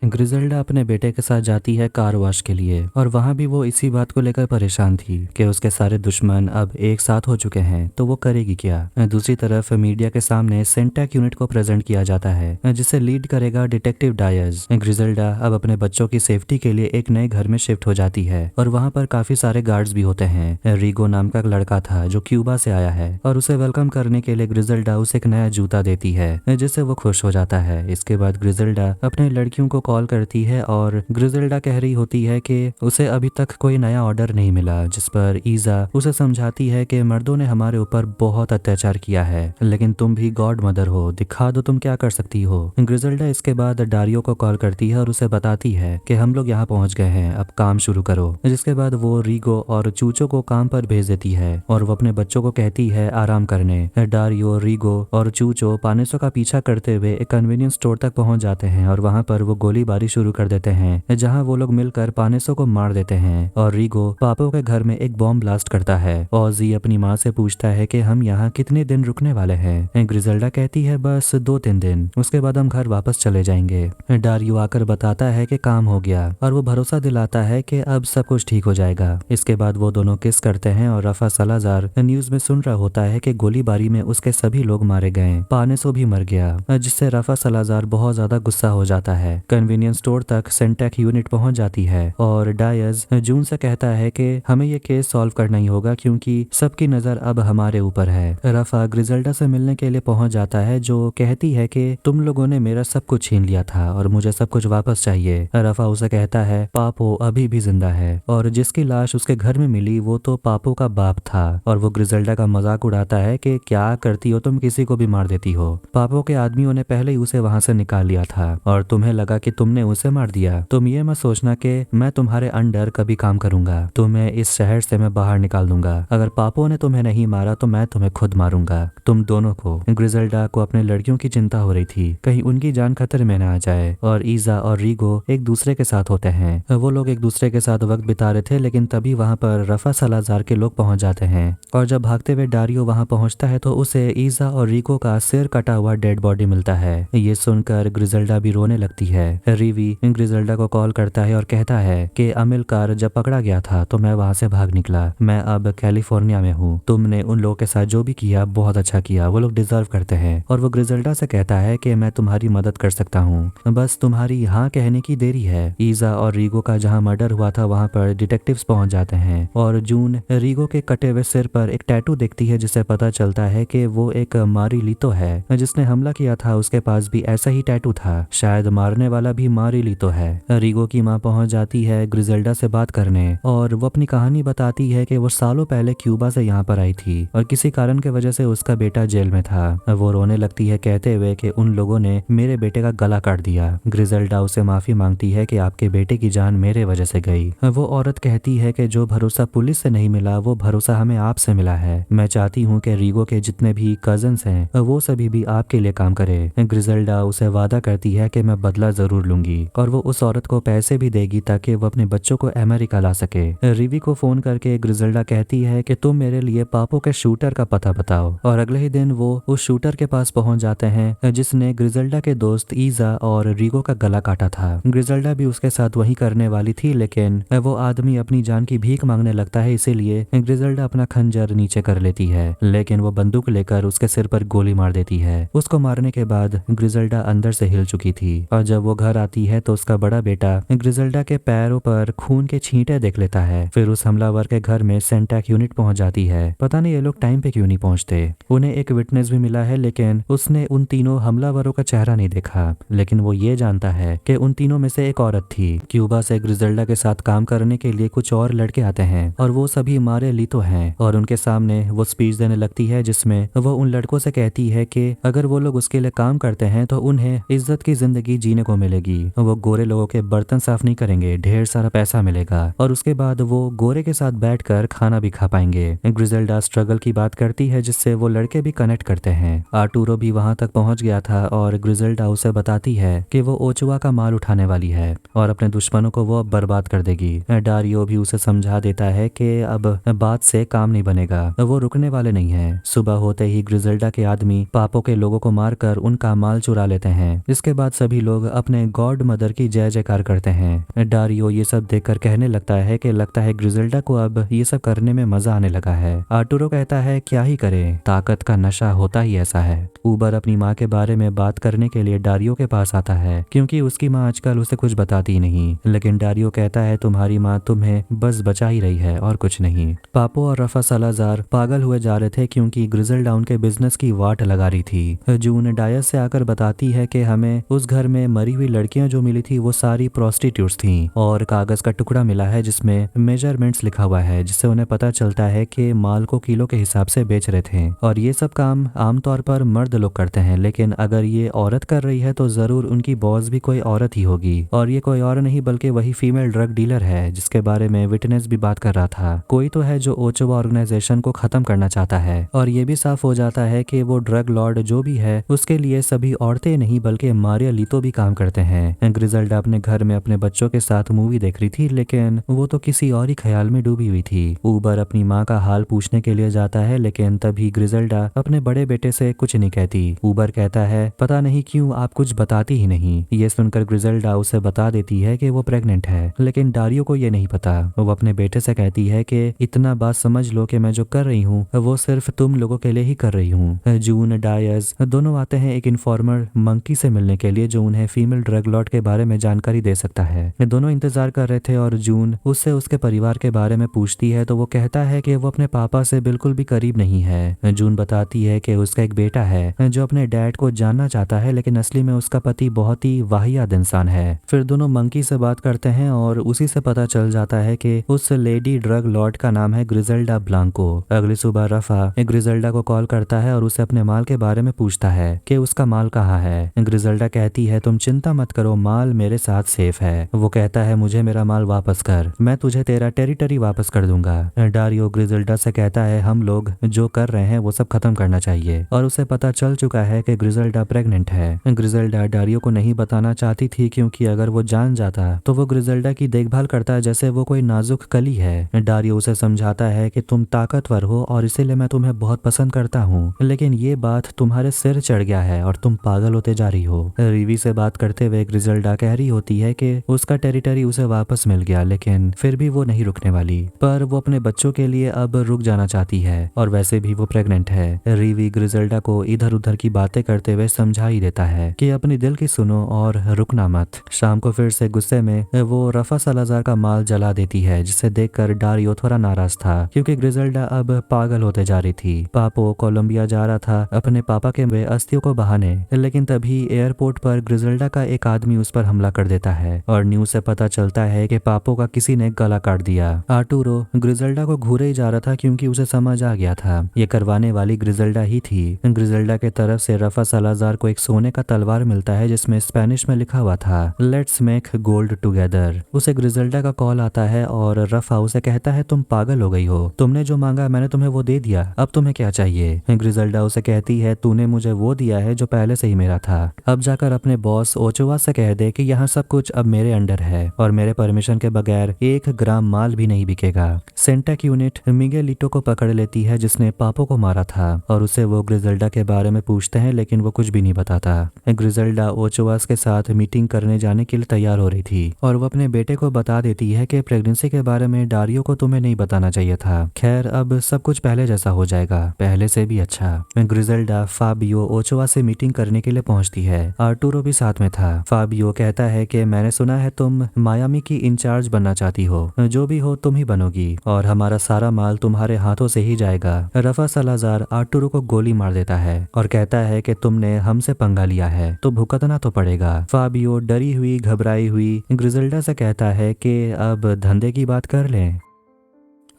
ग्रिजेल्डा अपने बेटे के साथ जाती है कार वॉश के लिए और वहां भी वो इसी बात को लेकर परेशान थी कि उसके सारे दुश्मन अब एक साथ हो चुके हैं, तो वो करेगी क्या। दूसरी तरफ मीडिया के सामने सेंटेक यूनिट को प्रेजेंट किया जाता है जिसे लीड करेगा डिटेक्टिव डायज। ग्रिजेल्डा अब अपने बच्चों की सेफ्टी के लिए एक नए घर में शिफ्ट हो जाती है और वहां पर काफी सारे गार्ड्स भी होते हैं। रीगो नाम का लड़का था जो क्यूबा से आया है और उसे वेलकम करने के लिए ग्रिजेल्डा उसे एक नया जूता देती है जिससे वो खुश हो जाता है। इसके बाद ग्रिजेल्डा अपने लड़कियों को कॉल करती है और ग्रिजेल्डा कह रही होती है कि उसे अभी तक कोई नया ऑर्डर नहीं मिला, जिस पर ईजा उसे समझाती है कि मर्दों ने हमारे ऊपर बहुत अत्याचार किया है, लेकिन तुम भी गॉड मदर हो, दिखा दो तुम क्या कर सकती हो। ग्रिजेल्डा इसके बाद डारियो को कॉल करती है और उसे बताती है कि हम लोग यहाँ पहुंच गए हैं, अब काम शुरू करो। जिसके बाद वो रीगो और चूचो को काम पर भेज देती है और वो अपने बच्चों को कहती है आराम करने। डारियो, रीगो और चूचो पानेसो का पीछा करते हुए एक कन्वीनियंस स्टोर तक पहुंच जाते हैं और वहां पर वो गोली गोलीबारी शुरू कर देते हैं, जहाँ वो लोग मिलकर पानेसो को मार देते हैं और रीगो पापो के घर में एक बॉम्ब ब्लास्ट करता है। ऑजी अपनी माँ से पूछता है कि हम यहाँ कितने दिन रुकने वाले हैं। ग्रिजल्डा कहती है बस 2-3 दिन, उसके बाद हम घर वापस चले जाएंगे। डारियो आकर बताता है कि काम हो गया और वो भरोसा दिलाता है कि अब सब कुछ ठीक हो जाएगा। इसके बाद वो दोनों किस करते हैं और रफा सलाजार न्यूज में सुन रहा होता है कि गोलीबारी में उसके सभी लोग मारे गए, पानेसो भी मर गया, जिससे रफा सलाजार बहुत ज्यादा गुस्सा हो जाता है। कन्वीनियंस स्टोर तक सेंटेक यूनिट पहुंच जाती है और डायज जून से कहता है कि हमें ये केस सॉल्व करना ही होगा क्योंकि सबकी नजर अब हमारे ऊपर है। रफा ग्रिजल्डा से मिलने के लिए पहुंच जाता है जो कहती है कि तुम लोगों ने मेरा सब कुछ छीन लिया था और मुझे सब कुछ वापस चाहिए। रफा उसे कहता है पापो अभी भी जिंदा है और जिसकी लाश उसके घर में मिली वो तो पापो का बाप था और वो ग्रिजल्डा का मजाक उड़ाता है कि क्या करती हो तुम, किसी को भी मार देती हो। पापो के आदमियों ने पहले ही उसे वहां से निकाल लिया था और तुम्हें लगा कि तुमने उसे मार दिया। तुम ये मत सोचना कि मैं तुम्हारे अंडर कभी काम करूंगा, तुम्हें इस शहर से मैं बाहर निकाल दूंगा। अगर पापो ने तुम्हें नहीं मारा तो मैं तुम्हें खुद मारूंगा, तुम दोनों को। ग्रिजल्डा को अपने लड़कियों की चिंता हो रही थी, कहीं उनकी जान खतरे में न आ जाए। और ईजा और रीगो एक दूसरे के साथ होते हैं। वो लोग एक दूसरे के साथ वक्त बिता रहे थे, लेकिन तभी वहां पर रफा सलाजार के लोग पहुंच जाते हैं और जब भागते हुए डारियो वहां पहुंचता है तो उसे ईजा और रीगो का सिर कटा हुआ डेड बॉडी मिलता है। ये सुनकर ग्रिजल्डा भी रोने लगती है। रीवी ग्रिजल्डा को कॉल करता है और कहता है कि अमिलकार जब पकड़ा गया था तो मैं वहां से भाग निकला, मैं अब कैलिफोर्निया में हूँ। तुमने उन लोगों के साथ जो भी किया बहुत अच्छा किया, वो लोग डिजर्व करते हैं। और वो ग्रिजल्डा से कहता है कि मैं तुम्हारी मदद कर सकता हूँ, बस तुम्हारी हाँ कहने की देरी है। ईजा और रीगो का जहाँ मर्डर हुआ था वहाँ पर डिटेक्टिव्स पहुंच जाते हैं और जून रीगो के कटे हुए सिर पर एक टैटू देखती है जिससे पता चलता है कि वो एक मारी लीतो है। जिसने हमला किया था उसके पास भी ऐसा ही टैटू था, शायद मारने वाला भी मारी लीतो है। रीगो की माँ पहुंच जाती है ग्रिजल्डा से बात करने और वो अपनी कहानी बताती है कि वो सालों पहले क्यूबा से यहाँ पर आई थी और किसी कारण की वजह से उसका बेटा जेल में था। वो रोने लगती है कहते हुए कि उन लोगों ने मेरे बेटे का गला काट दिया। ग्रिजल्डा उसे माफी मांगती है कि आपके बेटे की जान मेरे वजह से गई। वो औरत कहती है कि जो भरोसा पुलिस से नहीं मिला वो भरोसा हमें आपसे मिला है। मैं चाहती हूँ कि रीगो के जितने भी कजन्स हैं वो सभी भी आपके लिए काम करे। ग्रिजल्डा उसे वादा करती है कि मैं बदला जरूर लूंगी और वो उस औरत को पैसे भी देगी ताकि वो अपने बच्चों को अमेरिका ला सके। रिवी को फोन करके ग्रिजल्डा कहती है कि तुम मेरे लिए पापो के शूटर का पता बताओ और अगले ही दिन वो उस शूटर के पास पहुंच जाते हैं जिसने ग्रिजल्डा के दोस्त ईजा और रीगो का गला काटा था। ग्रिजल्डा भी उसके साथ वही करने वाली थी, लेकिन वो आदमी अपनी जान की भीख मांगने लगता है, इसीलिए ग्रिजल्डा अपना खंजर नीचे कर लेती है, लेकिन वो बंदूक लेकर उसके सिर पर गोली मार देती है। उसको मारने के बाद ग्रिजल्डा अंदर से हिल चुकी थी और जब वो घर आती है तो उसका बड़ा बेटा ग्रिजल्डा के पैरों पर खून के छींटे देख लेता है। फिर उस हमलावर के घर में सेंटेक यूनिट पहुंच जाती है। पता नहीं ये लोग टाइम पे क्यों नहीं पहुंचते। उन्हें एक विटनेस भी मिला है, लेकिन उसने उन तीनों हमलावरों का चेहरा नहीं देखा, लेकिन वो ये जानता है कि उन तीनों में से एक औरत थी। क्यूबा से ग्रिजल्डा के साथ काम करने के लिए कुछ और लड़के आते हैं और वो सभी मारे लीतो हैं और उनके सामने वो स्पीच देने लगती है जिसमें वो उन लड़कों से कहती है कि अगर वो लोग उसके लिए काम करते हैं तो उन्हें इज्जत की जिंदगी जीने को मिलेगी। वो गोरे लोगों के बर्तन साफ नहीं करेंगे, ढेर सारा पैसा मिलेगा और उसके बाद वो गोरे के साथ बैठकर खाना भी खा पाएंगे। ग्रिजल्डा स्ट्रगल की बात करती है जिससे वो लड़के भी कनेक्ट करते हैं। आर्टूरो भी वहां तक पहुंच गया था और ग्रिजल्डा उसे बताती है कि वो ओचुआ का माल उठाने वाली है और अपने दुश्मनों को वो अब बर्बाद कर देगी। डारियो भी उसे समझा देता है कि अब बात से काम नहीं बनेगा, वो रुकने वाले नहीं है। सुबह होते ही ग्रिजल्डा के आदमी पापो के लोगों को मारकर उनका माल चुरा लेते हैं। इसके बाद सभी लोग अपने गॉड मदर की जय जयकार करते हैं। डारियो ये सब देखकर कहने लगता है कि लगता है ग्रिजल्डा को अब ये सब करने में मजा आने लगा है। आर्टूरो कहता है क्या ही करे, ताकत का नशा होता ही ऐसा है। ऊबर अपनी माँ के बारे में बात करने के लिए डारियो के पास आता है क्योंकि उसकी माँ आजकल उसे कुछ बताती नहीं, लेकिन डारियो कहता है तुम्हारी माँ तुम्हें बस बचा ही रही है और कुछ नहीं। पापो और रफा सलाजार पागल हुए जा रहे थे क्योंकि ग्रिजल्डा उनके बिजनेस की वाट लगा रही थी। जून डायस से आकर बताती है कि हमें उस घर में मरी हुई लड़कियां जो मिली थी वो सारी प्रोस्टिट्यूट्स थीं और कागज का टुकड़ा मिला है जिसमें मेजरमेंट्स लिखा हुआ है, जिससे उन्हें पता चलता है कि माल को किलो के हिसाब से बेच रहे थे। और ये सब काम आमतौर पर मर्द लोग करते हैं, लेकिन अगर ये औरत कर रही है तो जरूर उनकी बॉस भी कोई औरत ही होगी और ये कोई और नहीं बल्कि वही फीमेल ड्रग डीलर है जिसके बारे में विटनेस भी बात कर रहा था। कोई तो है जो ओचोवा ऑर्गेनाइजेशन को खत्म करना चाहता है और ये भी साफ हो जाता है कि वो ड्रग लॉर्ड जो भी है उसके लिए सभी औरतें नहीं बल्कि मारिया लीतो भी काम करते हैं। ग्रिजल्डा अपने घर में अपने बच्चों के साथ मूवी देख रही थी, लेकिन वो तो किसी और ही ख्याल में डूबी हुई थी। ऊबर अपनी माँ का हाल पूछने के लिए जाता है, लेकिन तभी ग्रिजल्डा अपने बड़े बेटे से कुछ नहीं कहती। ऊबर कहता है, पता नहीं क्यों आप कुछ बताती ही नहीं। ये सुनकर ग्रिजल्डा उसे बता देती है कि वो प्रेग्नेंट है, लेकिन डारियो को ये नहीं पता। वो अपने बेटे से कहती है कि इतना बात समझ लो कि मैं जो कर रही हूँ वो सिर्फ तुम लोगों के लिए ही कर रही हूँ। जून डायस दोनों आते हैं एक इन्फॉर्मर मंकी से मिलने के लिए जो उन्हें फीमेल ड्रग लॉर्ड के बारे में जानकारी दे सकता है। दोनों इंतजार कर रहे थे और जून उससे उसके परिवार के बारे में पूछती है तो वो कहता है कि वो अपने पापा से बिल्कुल भी करीब नहीं है। जून बताती है कि उसका एक बेटा है जो अपने डैड को जानना चाहता है, लेकिन असली में उसका पति बहुत ही वाहियात इंसान है। फिर दोनों मंकी से बात करते हैं और उसी से पता चल जाता है कि उस लेडी ड्रग लॉर्ड का नाम है ग्रिजल्डा ब्लांको। अगली सुबह रफा ग्रिजल्डा को कॉल करता है और उसे अपने माल के बारे में पूछता है कि उसका माल कहाँ है। ग्रिजल्डा कहती है, तुम चिंता मत करो, माल मेरे साथ सेफ है। वो कहता है, मुझे मेरा माल वापस कर, मैं तुझे तेरा टेरिटरी वापस कर दूंगा। डारियो ग्रिजल्डा से कहता है, हम लोग जो कर रहे हैं वो सब खत्म करना चाहिए, और उसे पता चल चुका है कि ग्रिजल्डा प्रेग्नेंट है। ग्रिजल्डा डारियो को नहीं बताना चाहती थी, क्योंकि अगर वो जान जाता तो वो ग्रिजल्डा की देखभाल करता जैसे वो कोई नाजुक कली है। डारियो उसे समझाता है कि तुम ताकतवर हो और इसीलिए मैं तुम्हें बहुत पसंद करता हूँ, लेकिन ये बात तुम्हारे सिर चढ़ गया है और तुम पागल होते जा रही हो। रिवी से बात करते हुए ग्रिजल्डा कह रही होती है कि उसका टेरिटरी उसे वापस मिल गया, लेकिन फिर भी वो नहीं रुकने वाली। पर वो अपने बच्चों के लिए अब रुक जाना चाहती है, और वैसे भी वो प्रेग्नेंट है। रिवी ग्रिजल्डा को इधर उधर की बातें करते हुए समझा ही देता है कि अपनी दिल की सुनो और रुकना मत। शाम को फिर से गुस्से में वो रफा सालाजार का माल जला देती है, जिसे देखकर डारियो थोड़ा नाराज था, क्योंकि ग्रिजल्डा अब पागल होते जा रही थी। पापो कोलंबिया जा रहा था अपने पापा के अस्थियों को बहाने, लेकिन तभी एयरपोर्ट पर ग्रिजल्डा का एक आदमी उस पर हमला कर देता है और न्यूज से पता चलता है कि पापो का किसी ने गला काट दिया। आर्टूरो ग्रिजल्डा को घूरे ही जा रहा था, क्योंकि उसे समझ आ गया था ये करवाने वाली ग्रिजल्डा ही थी। ग्रिजल्डा के तरफ से रफा सालाजार को एक सोने का तलवार मिलता है, जिसमें स्पेनिश में लिखा हुआ था, लेट्स मेक गोल्ड टुगेदर। उसे ग्रिजल्डा का कॉल आता है और रफा उसे कहता है, तुम पागल हो गई हो, तुमने जो मांगा मैंने तुम्हें वो दे दिया, अब तुम्हें क्या चाहिए। ग्रिजल्डा उसे कहती है, तूने मुझे वो दिया है जो पहले से ही मेरा था, अब जाकर अपने बॉस ओचोवा से कह दे कि यहाँ सब कुछ अब मेरे अंडर है और मेरे परमिशन के बगैर 1 ग्राम माल भी नहीं बिकेगा। सेंटेक यूनिट मिगेलिटो को पकड़ लेती है, जिसने पापो को मारा था, और उसे वो ग्रिजल्डा के बारे में पूछते हैं, लेकिन वो कुछ भी नहीं बताता। ग्रिजल्डा ओचोवास के साथ मीटिंग करने जाने के लिए तैयार हो रही थी, और वो अपने बेटे को बता देती है कि प्रेगनेंसी के बारे में डारियो को तुम्हें नहीं बताना चाहिए था। खैर अब सब कुछ पहले जैसा हो जाएगा, पहले से भी अच्छा। ग्रिजल्डा फाबियो ओचोवा से मीटिंग करने के लिए पहुंचती है। आर्टूरो भी साथ में था। फाबियो कहता है कि मैंने सुना है तुम मायामी की इंचार्ज बनना चाहती हो, जो भी हो तुम ही बनोगी और हमारा सारा माल तुम्हारे हाथों से ही जाएगा। रफा सालाजार आर्टूरो को गोली मार देता है और कहता है कि तुमने हमसे पंगा लिया है तो भुगतना तो पड़ेगा। फाबियो डरी हुई घबराई हुई ग्रिजल्डा से कहता है कि अब धंधे की बात कर लें।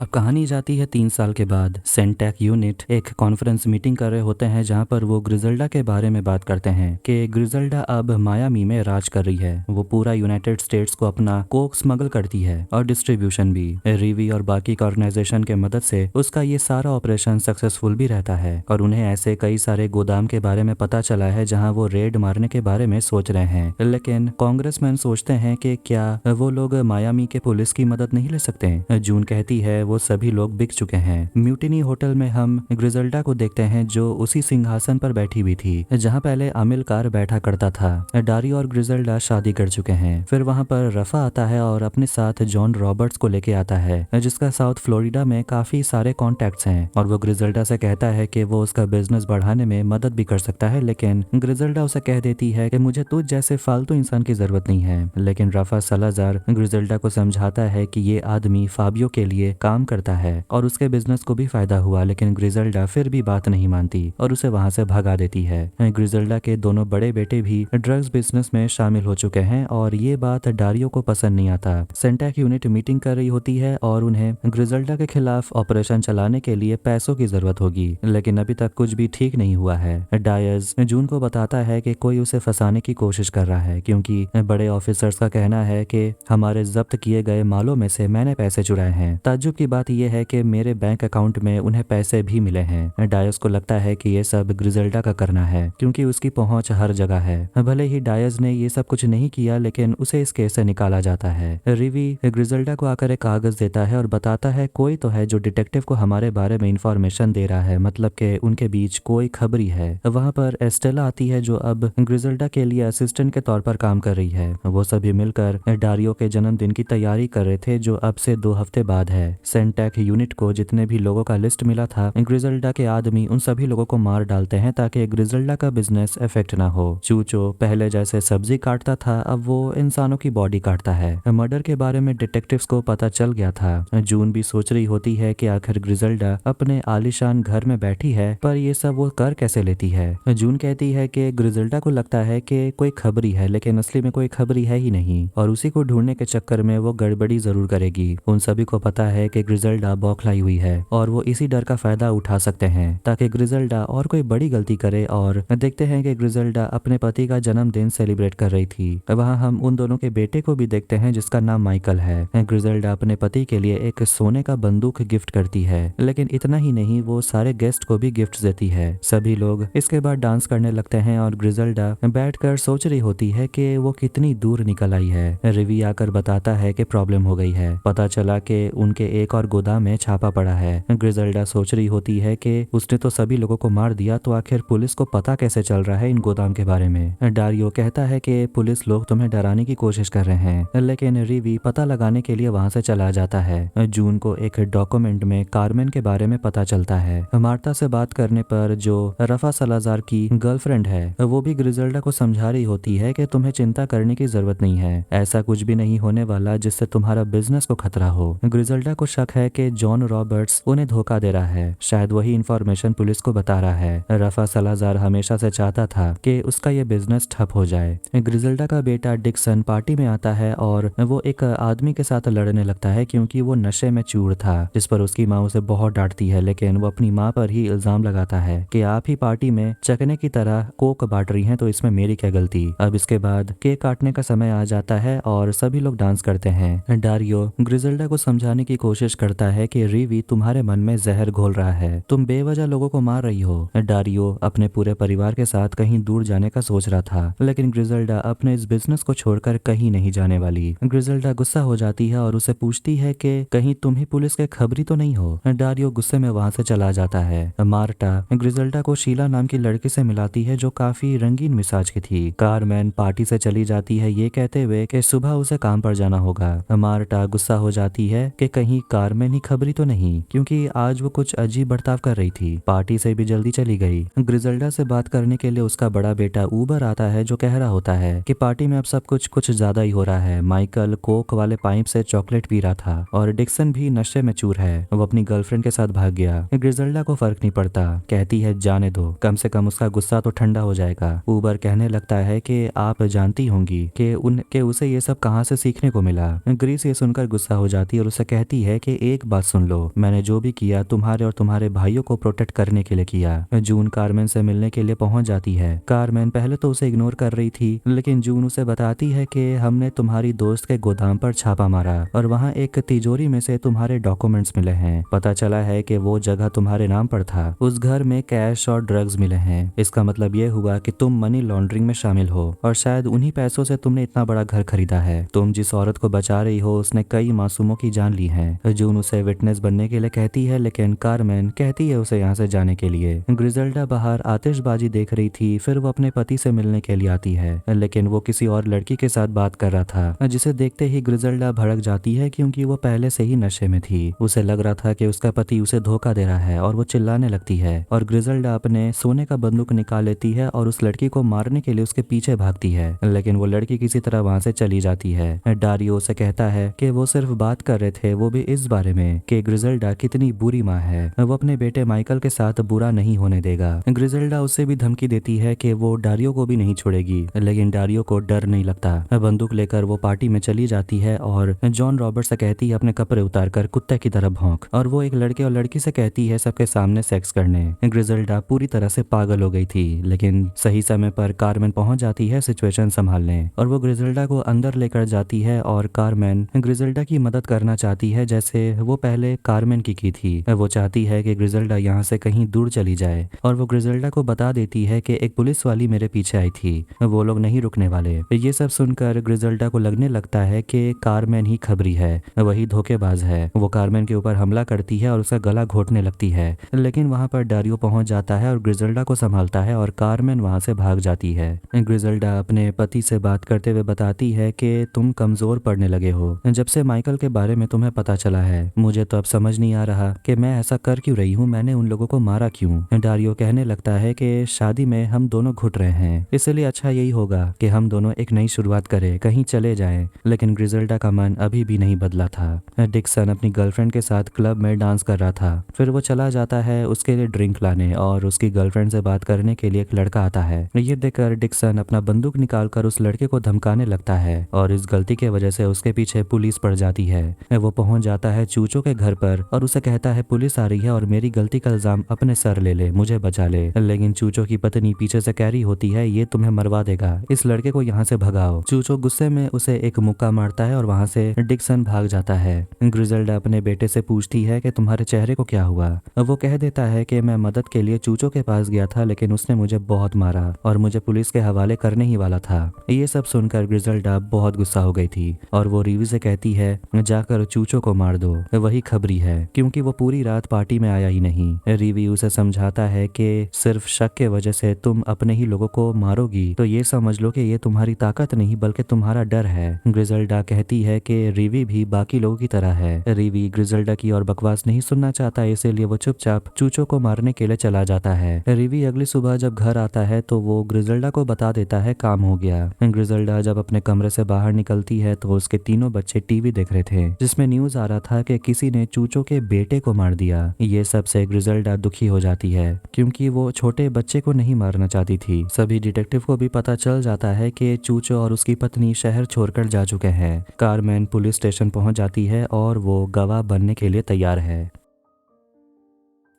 अब कहानी जाती है 3 साल के बाद। सेंटेक यूनिट एक कॉन्फ्रेंस मीटिंग कर रहे होते हैं, जहां पर वो ग्रिजल्डा के बारे में बात करते हैं कि ग्रिजल्डा अब मायामी में राज कर रही है। वो पूरा यूनाइटेड स्टेट्स को अपना कोक स्मगल करती है और डिस्ट्रीब्यूशन भी। रिवी और बाकी का ऑर्गेनाइजेशन के मदद से उसका ये सारा ऑपरेशन सक्सेसफुल भी रहता है, और उन्हें ऐसे कई सारे गोदाम के बारे में पता चला है जहाँ वो रेड मारने के बारे में सोच रहे हैं। लेकिन कांग्रेसमैन सोचते हैं कि क्या वो लोग मायामी के पुलिस की मदद नहीं ले सकते। जून कहती है वो सभी लोग बिक चुके हैं। म्यूटिनी होटल में हम ग्रिजल्डा को देखते हैं, जो उसी सिंहासन पर बैठी हुई थी जहां पहले आमिलकार बैठा करता था। डारी और ग्रिजल्डा शादी कर चुके हैं। फिर वहां पर रफा आता है और अपने साथ जॉन रॉबर्ट्स को लेके आता है, जिसका साउथ फ्लोरिडा में काफी सारे कॉन्टेक्ट्स हैं, और वो ग्रिजल्डा से कहता है कि वो उसका बिजनेस बढ़ाने में मदद भी कर सकता है। लेकिन ग्रिजल्डा उसे कह देती है कि मुझे तुझ जैसे फालतू इंसान की जरूरत नहीं है। लेकिन रफा सालाजार ग्रिजल्डा को समझाता है कि ये आदमी फाबियो के लिए काम करता है और उसके बिजनेस को भी फायदा हुआ, लेकिन ग्रिजल्डा फिर भी बात नहीं मानती और उसे वहां से भगा देती है। ग्रिजल्डा के दोनों बड़े बेटे भी ड्रग्स बिजनेस में शामिल हो चुके हैं और ये बात डारियो को पसंद नहीं आता। सेंटेक यूनिट मीटिंग कर रही होती है और उन्हें ग्रिजल्डा के खिलाफ ऑपरेशन चलाने के लिए पैसों की जरूरत होगी, लेकिन अभी तक कुछ भी ठीक नहीं हुआ है। डायस जून को बताता है कि कोई उसे फंसाने की कोशिश कर रहा है, क्योंकि बड़े ऑफिसर्स का कहना है कि हमारे जब्त किए गए मालों में से मैंने पैसे चुराए हैं। ताज्जुब की बात यह है कि मेरे बैंक अकाउंट में उन्हें पैसे भी मिले हैं। डायस को लगता है कि ये सब ग्रिजेल्डा का करना है क्योंकि उसकी पहुंच हर जगह है। भले ही डायस ने ये सब कुछ नहीं किया लेकिन उसे इस केस से निकाला जाता है। रिवी ग्रिजेल्डा को आकर एक कागज देता है और बताता है कोई तो है जो डिटेक्टिव को हमारे बारे में इंफॉर्मेशन दे रहा है, मतलब कि उनके बीच कोई खबरी है। वहां पर एस्टेला आती है जो अब ग्रिजेल्डा के लिए असिस्टेंट के तौर पर काम कर रही है। वो सभी मिलकर डारियो के जन्मदिन की तैयारी कर रहे थे जो अब से 2 हफ्ते बाद है। सेंटेक यूनिट को जितने भी लोगों का लिस्ट मिला था, ग्रिजेल्डा के आदमी उन सभी लोगों को मार डालते हैं ताकि ग्रिजेल्डा का बिजनेस इफेक्ट ना हो। चूचो पहले जैसे सब्जी काटता था, अब वो इंसानों की बॉडी काटता है। मर्डर के बारे में डिटेक्टिव्स को पता चल गया था। जून भी सोच रही होती है कि आखिर ग्रिजेल्डा अपने आलीशान घर में बैठी है, पर ये सब वो कर कैसे लेती है। जून कहती है कि ग्रिजेल्डा को लगता है कि कोई खबरी है लेकिन असली में कोई खबरी है ही नहीं और उसी को ढूंढने के चक्कर में वो गड़बड़ी जरूर करेगी। उन सभी को पता है कि ग्रिजेल्डा बौखलाई हुई है और वो इसी डर का फायदा उठा सकते हैं ताकि ग्रिजेल्डा और कोई बड़ी गलती करे। और देखते हैं कि ग्रिजेल्डा अपने पति का जन्मदिन सेलिब्रेट कर रही थी। वहाँ हम उन दोनों के बेटे को भी देखते हैं जिसका नाम माइकल है। ग्रिजेल्डा अपने पति के लिए एक सोने का बंदूक गिफ्ट करती है, लेकिन इतना ही नहीं, वो सारे गेस्ट को भी गिफ्ट देती है। सभी लोग इसके बाद डांस करने लगते हैं और ग्रिजेल्डा बैठकर सोच रही होती है कि वो कितनी दूर निकल आई है। रिवी आकर बताता है कि प्रॉब्लम हो गई है। पता चला कि उनके एक और गोदाम में छापा पड़ा है। ग्रिजेल्डा सोच रही होती है कि उसने तो सभी लोगों को मार दिया, तो आखिर पुलिस को पता कैसे चल रहा है इन गोदाम के बारे में। डारियो कहता है कि पुलिस लोग तुम्हें डराने की कोशिश कर रहे हैं, लेकिन रिवी पता लगाने के लिए वहां से चला जाता है। जून को एक डॉक्यूमेंट में कार्मेन के बारे में पता चलता है। मार्ता से बात करने पर जो रफा सलाजार की गर्लफ्रेंड है, वो भी ग्रिजेल्डा को समझा रही होती है कि तुम्हें चिंता करने की जरूरत नहीं है, ऐसा कुछ भी नहीं होने वाला जिससे तुम्हारा बिजनेस को खतरा हो। ग्रिजेल्डा को शक है कि जॉन रॉबर्ट्स उन्हें धोखा दे रहा है, शायद वही इंफॉर्मेशन पुलिस को बता रहा है। रफा सलाजार हमेशा से चाहता था कि उसका ये बिजनेस ठप हो जाए। ग्रिजेल्डा का बेटा डिक्सन पार्टी में आता है और वो एक आदमी के साथ लड़ने लगता है क्योंकि वो नशे में चूर था, जिस पर उसकी माँ उसे बहुत डांटती है, लेकिन वो अपनी माँ पर ही इल्जाम लगाता है कि आप ही पार्टी में चकने की तरह कोक बांट रही हैं, तो इसमें मेरी क्या गलती। अब इसके बाद केक काटने का समय आ जाता है और सभी लोग डांस करते हैं। डारियो ग्रिजेल्डा को समझाने की कोशिश करता है कि रिवी तुम्हारे मन में जहर घोल रहा है, तुम बेवजह लोगों को मार रही हो। डारियो अपने पूरे परिवार के साथ कहीं दूर जाने का सोच रहा था, लेकिन ग्रिजेल्डा अपने इस बिजनेस को छोड़कर कहीं नहीं जाने वाली। ग्रिजेल्डा गुस्सा हो जाती है और उसे पूछती है कि कहीं तुम ही पुलिस के खबरी तो नहीं हो। डारियो गुस्से में वहां से चला जाता है। मार्टा ग्रिजेल्डा को शीला नाम की लड़की से मिलाती है जो काफी रंगीन मिजाज की थी। कार्मेन पार्टी से चली जाती है ये कहते हुए कि सुबह उसे काम पर जाना होगा। मार्टा गुस्सा हो जाती है कि कहीं कार्मेन ही खबरी तो नहीं, क्योंकि आज वो कुछ अजीब बर्ताव कर रही थी। पार्टी से भी जल्दी चली गई। ग्रिजेल्डा से बात करने के लिए उसका बड़ा बेटा ऊबर आता है जो कह रहा होता है कि पार्टी में अब सब कुछ ज्यादा ही हो रहा है। माइकल कोक वाले पाइप से चॉकलेट पी रहा था और डिक्सन भी नशे में चूर है, वो अपनी गर्लफ्रेंड के साथ भाग गया। ग्रिजेल्डा को फर्क नहीं पड़ता, कहती है जाने दो, कम से कम उसका गुस्सा तो ठंडा हो जाएगा। ऊबर कहने लगता है कि आप जानती होंगी कि उसे ये सब कहां से सीखने को मिला। ग्रीस ये सुनकर गुस्सा हो जाती है और उसे कहती है कि एक बात सुन लो, मैंने जो भी किया तुम्हारे और तुम्हारे भाइयों को प्रोटेक्ट करने के लिए किया। जून कार्मेन से मिलने के लिए पहुंच जाती है। कार्मेन पहले तो उसे इग्नोर कर रही थी, लेकिन जून उसे बताती है कि हमने तुम्हारी दोस्त के गोदाम पर छापा मारा और वहाँ एक तिजोरी में से तुम्हारे डॉक्यूमेंट्स मिले हैं। पता चला है कि वो जगह तुम्हारे नाम पर था, उस घर में कैश और ड्रग्स मिले हैं। इसका मतलब ये हुआ कि तुम मनी लॉन्ड्रिंग में शामिल हो और शायद उन्हीं पैसों से तुमने इतना बड़ा घर खरीदा है। तुम जिस औरत को बचा रही हो उसने कई मासूमों की जान ली है। जून उसे विटनेस बनने के लिए कहती है, लेकिन कार्मेन कहती है उसे यहाँ से जाने के लिए। ग्रिजेल्डा बाहर आतिशबाजी देख रही थी, फिर वो अपने पति से मिलने के लिए आती है, लेकिन वो किसी और लड़की के साथ बात कर रहा था, जिसे देखते ही ग्रिजेल्डा भड़क जाती है क्योंकि वो पहले से ही नशे में थी। उसे लग रहा था कि उसका पति उसे धोखा दे रहा है और वो चिल्लाने लगती है और ग्रिजेल्डा अपने सोने का बंदूक निकाल लेती है और उस लड़की को मारने के लिए उसके पीछे भागती है, लेकिन वो लड़की किसी तरह वहां से चली जाती है। डारियो उसे कहता है कि वो सिर्फ बात कर रहे थे, वो भी इस बारे में कि ग्रिजेल्डा कितनी बुरी माँ है, वो अपने बेटे माइकल के साथ बुरा नहीं होने देगा। ग्रिजेल्डा उसे भी धमकी देती है कि वो डारियो को भी नहीं छोड़ेगी, लेकिन डारियो को डर नहीं लगता। बंदूक लेकर वो पार्टी में चली जाती है और जॉन रॉबर्ट से कहती है अपने कपड़े उतारकर कुत्ते की तरह भौंक, और वो एक लड़के और लड़की से कहती है सबके सामने सेक्स करने। ग्रिजेल्डा पूरी तरह से पागल हो गई थी, लेकिन सही समय पर कार्मेन पहुंच जाती है सिचुएशन संभालने और वो ग्रिजेल्डा को अंदर लेकर जाती है और कार्मेन ग्रिजेल्डा की मदद करना चाहती है जैसे से वो पहले कार्मेन की थी। वो चाहती है कि ग्रिजल्डा यहाँ से कहीं दूर चली जाए और वो ग्रिजल्डा को बता देती है कि एक पुलिस वाली मेरे पीछे आई थी, वो लोग नहीं रुकने वाले। ये सब सुनकर ग्रिजल्डा को लगने लगता है कि कार्मेन ही खबरी है, वही धोखेबाज है। वो कार्मेन के ऊपर हमला करती है और उसका गला घोटने लगती है, लेकिन वहाँ पर डारियो पहुंच जाता है और ग्रिजल्डा को संभालता है और कार्मेन वहाँ से भाग जाती है। ग्रिजल्डा अपने पति से बात करते हुए बताती है कि तुम कमजोर पड़ने लगे हो जब से माइकल के बारे में तुम्हें पता चला है। मुझे तो अब समझ नहीं आ रहा कि मैं ऐसा कर क्यों रही हूँ, मैंने उन लोगों को मारा क्यों। डारियो कहने लगता है कि शादी में हम दोनों घुट रहे हैं, इसलिए अच्छा यही होगा कि हम दोनों एक नई शुरुआत करें, कहीं चले जाएं। लेकिन ग्रिजल्डा का मन अभी भी नहीं बदला था। डिक्सन अपनी गर्लफ्रेंड के साथ क्लब में डांस कर रहा था। फिर वो चला जाता है उसके लिए ड्रिंक लाने और उसकी गर्लफ्रेंड से बात करने के लिए एक लड़का आता है। ये देखकर डिक्सन अपना बंदूक निकालकर उस लड़के को धमकाने लगता है और इस गलती के वजह से उसके पीछे पुलिस पड़ जाती है। वो पहुंच जाता है चूचो के घर पर और उसे कहता है पुलिस आ रही है और मेरी गलती का इल्जाम अपने सर ले ले, मुझे बचा ले। लेकिन चूचो की पत्नी पीछे से कह रही होती है ये तुम्हें मरवा देगा, इस लड़के को यहाँ से भगाओ। चूचो गुस्से में उसे एक मुक्का मारता है और वहाँ से डिक्सन भाग जाता है। ग्रिजल्डा अपने बेटे से पूछती है कि तुम्हारे चेहरे को क्या हुआ। वो कह देता है कि मैं मदद के लिए चूचो के पास गया था, लेकिन उसने मुझे बहुत मारा और मुझे पुलिस के हवाले करने ही वाला था। ये सब सुनकर ग्रिजल्डा बहुत गुस्सा हो गई थी और वो रीवी से कहती है जाकर चूचो को मार दो, वही खबरी है, क्योंकि वो पूरी रात पार्टी में आया ही नहीं। रीवी उसे समझाता है कि सिर्फ शक के वजह से तुम अपने ही लोगों को मारोगी तो ये समझ लो कि ये तुम्हारी ताकत नहीं बल्कि तुम्हारा डर है। ग्रिजल्डा कहती है कि रीवी भी बाकी लोगों की तरह है। रीवी ग्रिजल्डा की और बकवास नहीं सुनना चाहता, इसीलिए वो चुपचाप चूचो को मारने के लिए चला जाता है। रीवी अगली सुबह जब घर आता है तो वो ग्रिजल्डा को बता देता है काम हो गया। ग्रिजल्डा जब अपने कमरे से बाहर निकलती है तो उसके तीनों बच्चे टीवी देख रहे थे, जिसमें न्यूज आ रहा था कि किसी ने चूचो के बेटे को मार दिया। ये सब से ग्रिजल्डा दुखी हो जाती है क्योंकि वो छोटे बच्चे को नहीं मारना चाहती थी। सभी डिटेक्टिव को भी पता चल जाता है कि चूचो और उसकी पत्नी शहर छोड़कर जा चुके हैं। कार्मेन पुलिस स्टेशन पहुंच जाती है और वो गवाह बनने के लिए तैयार है।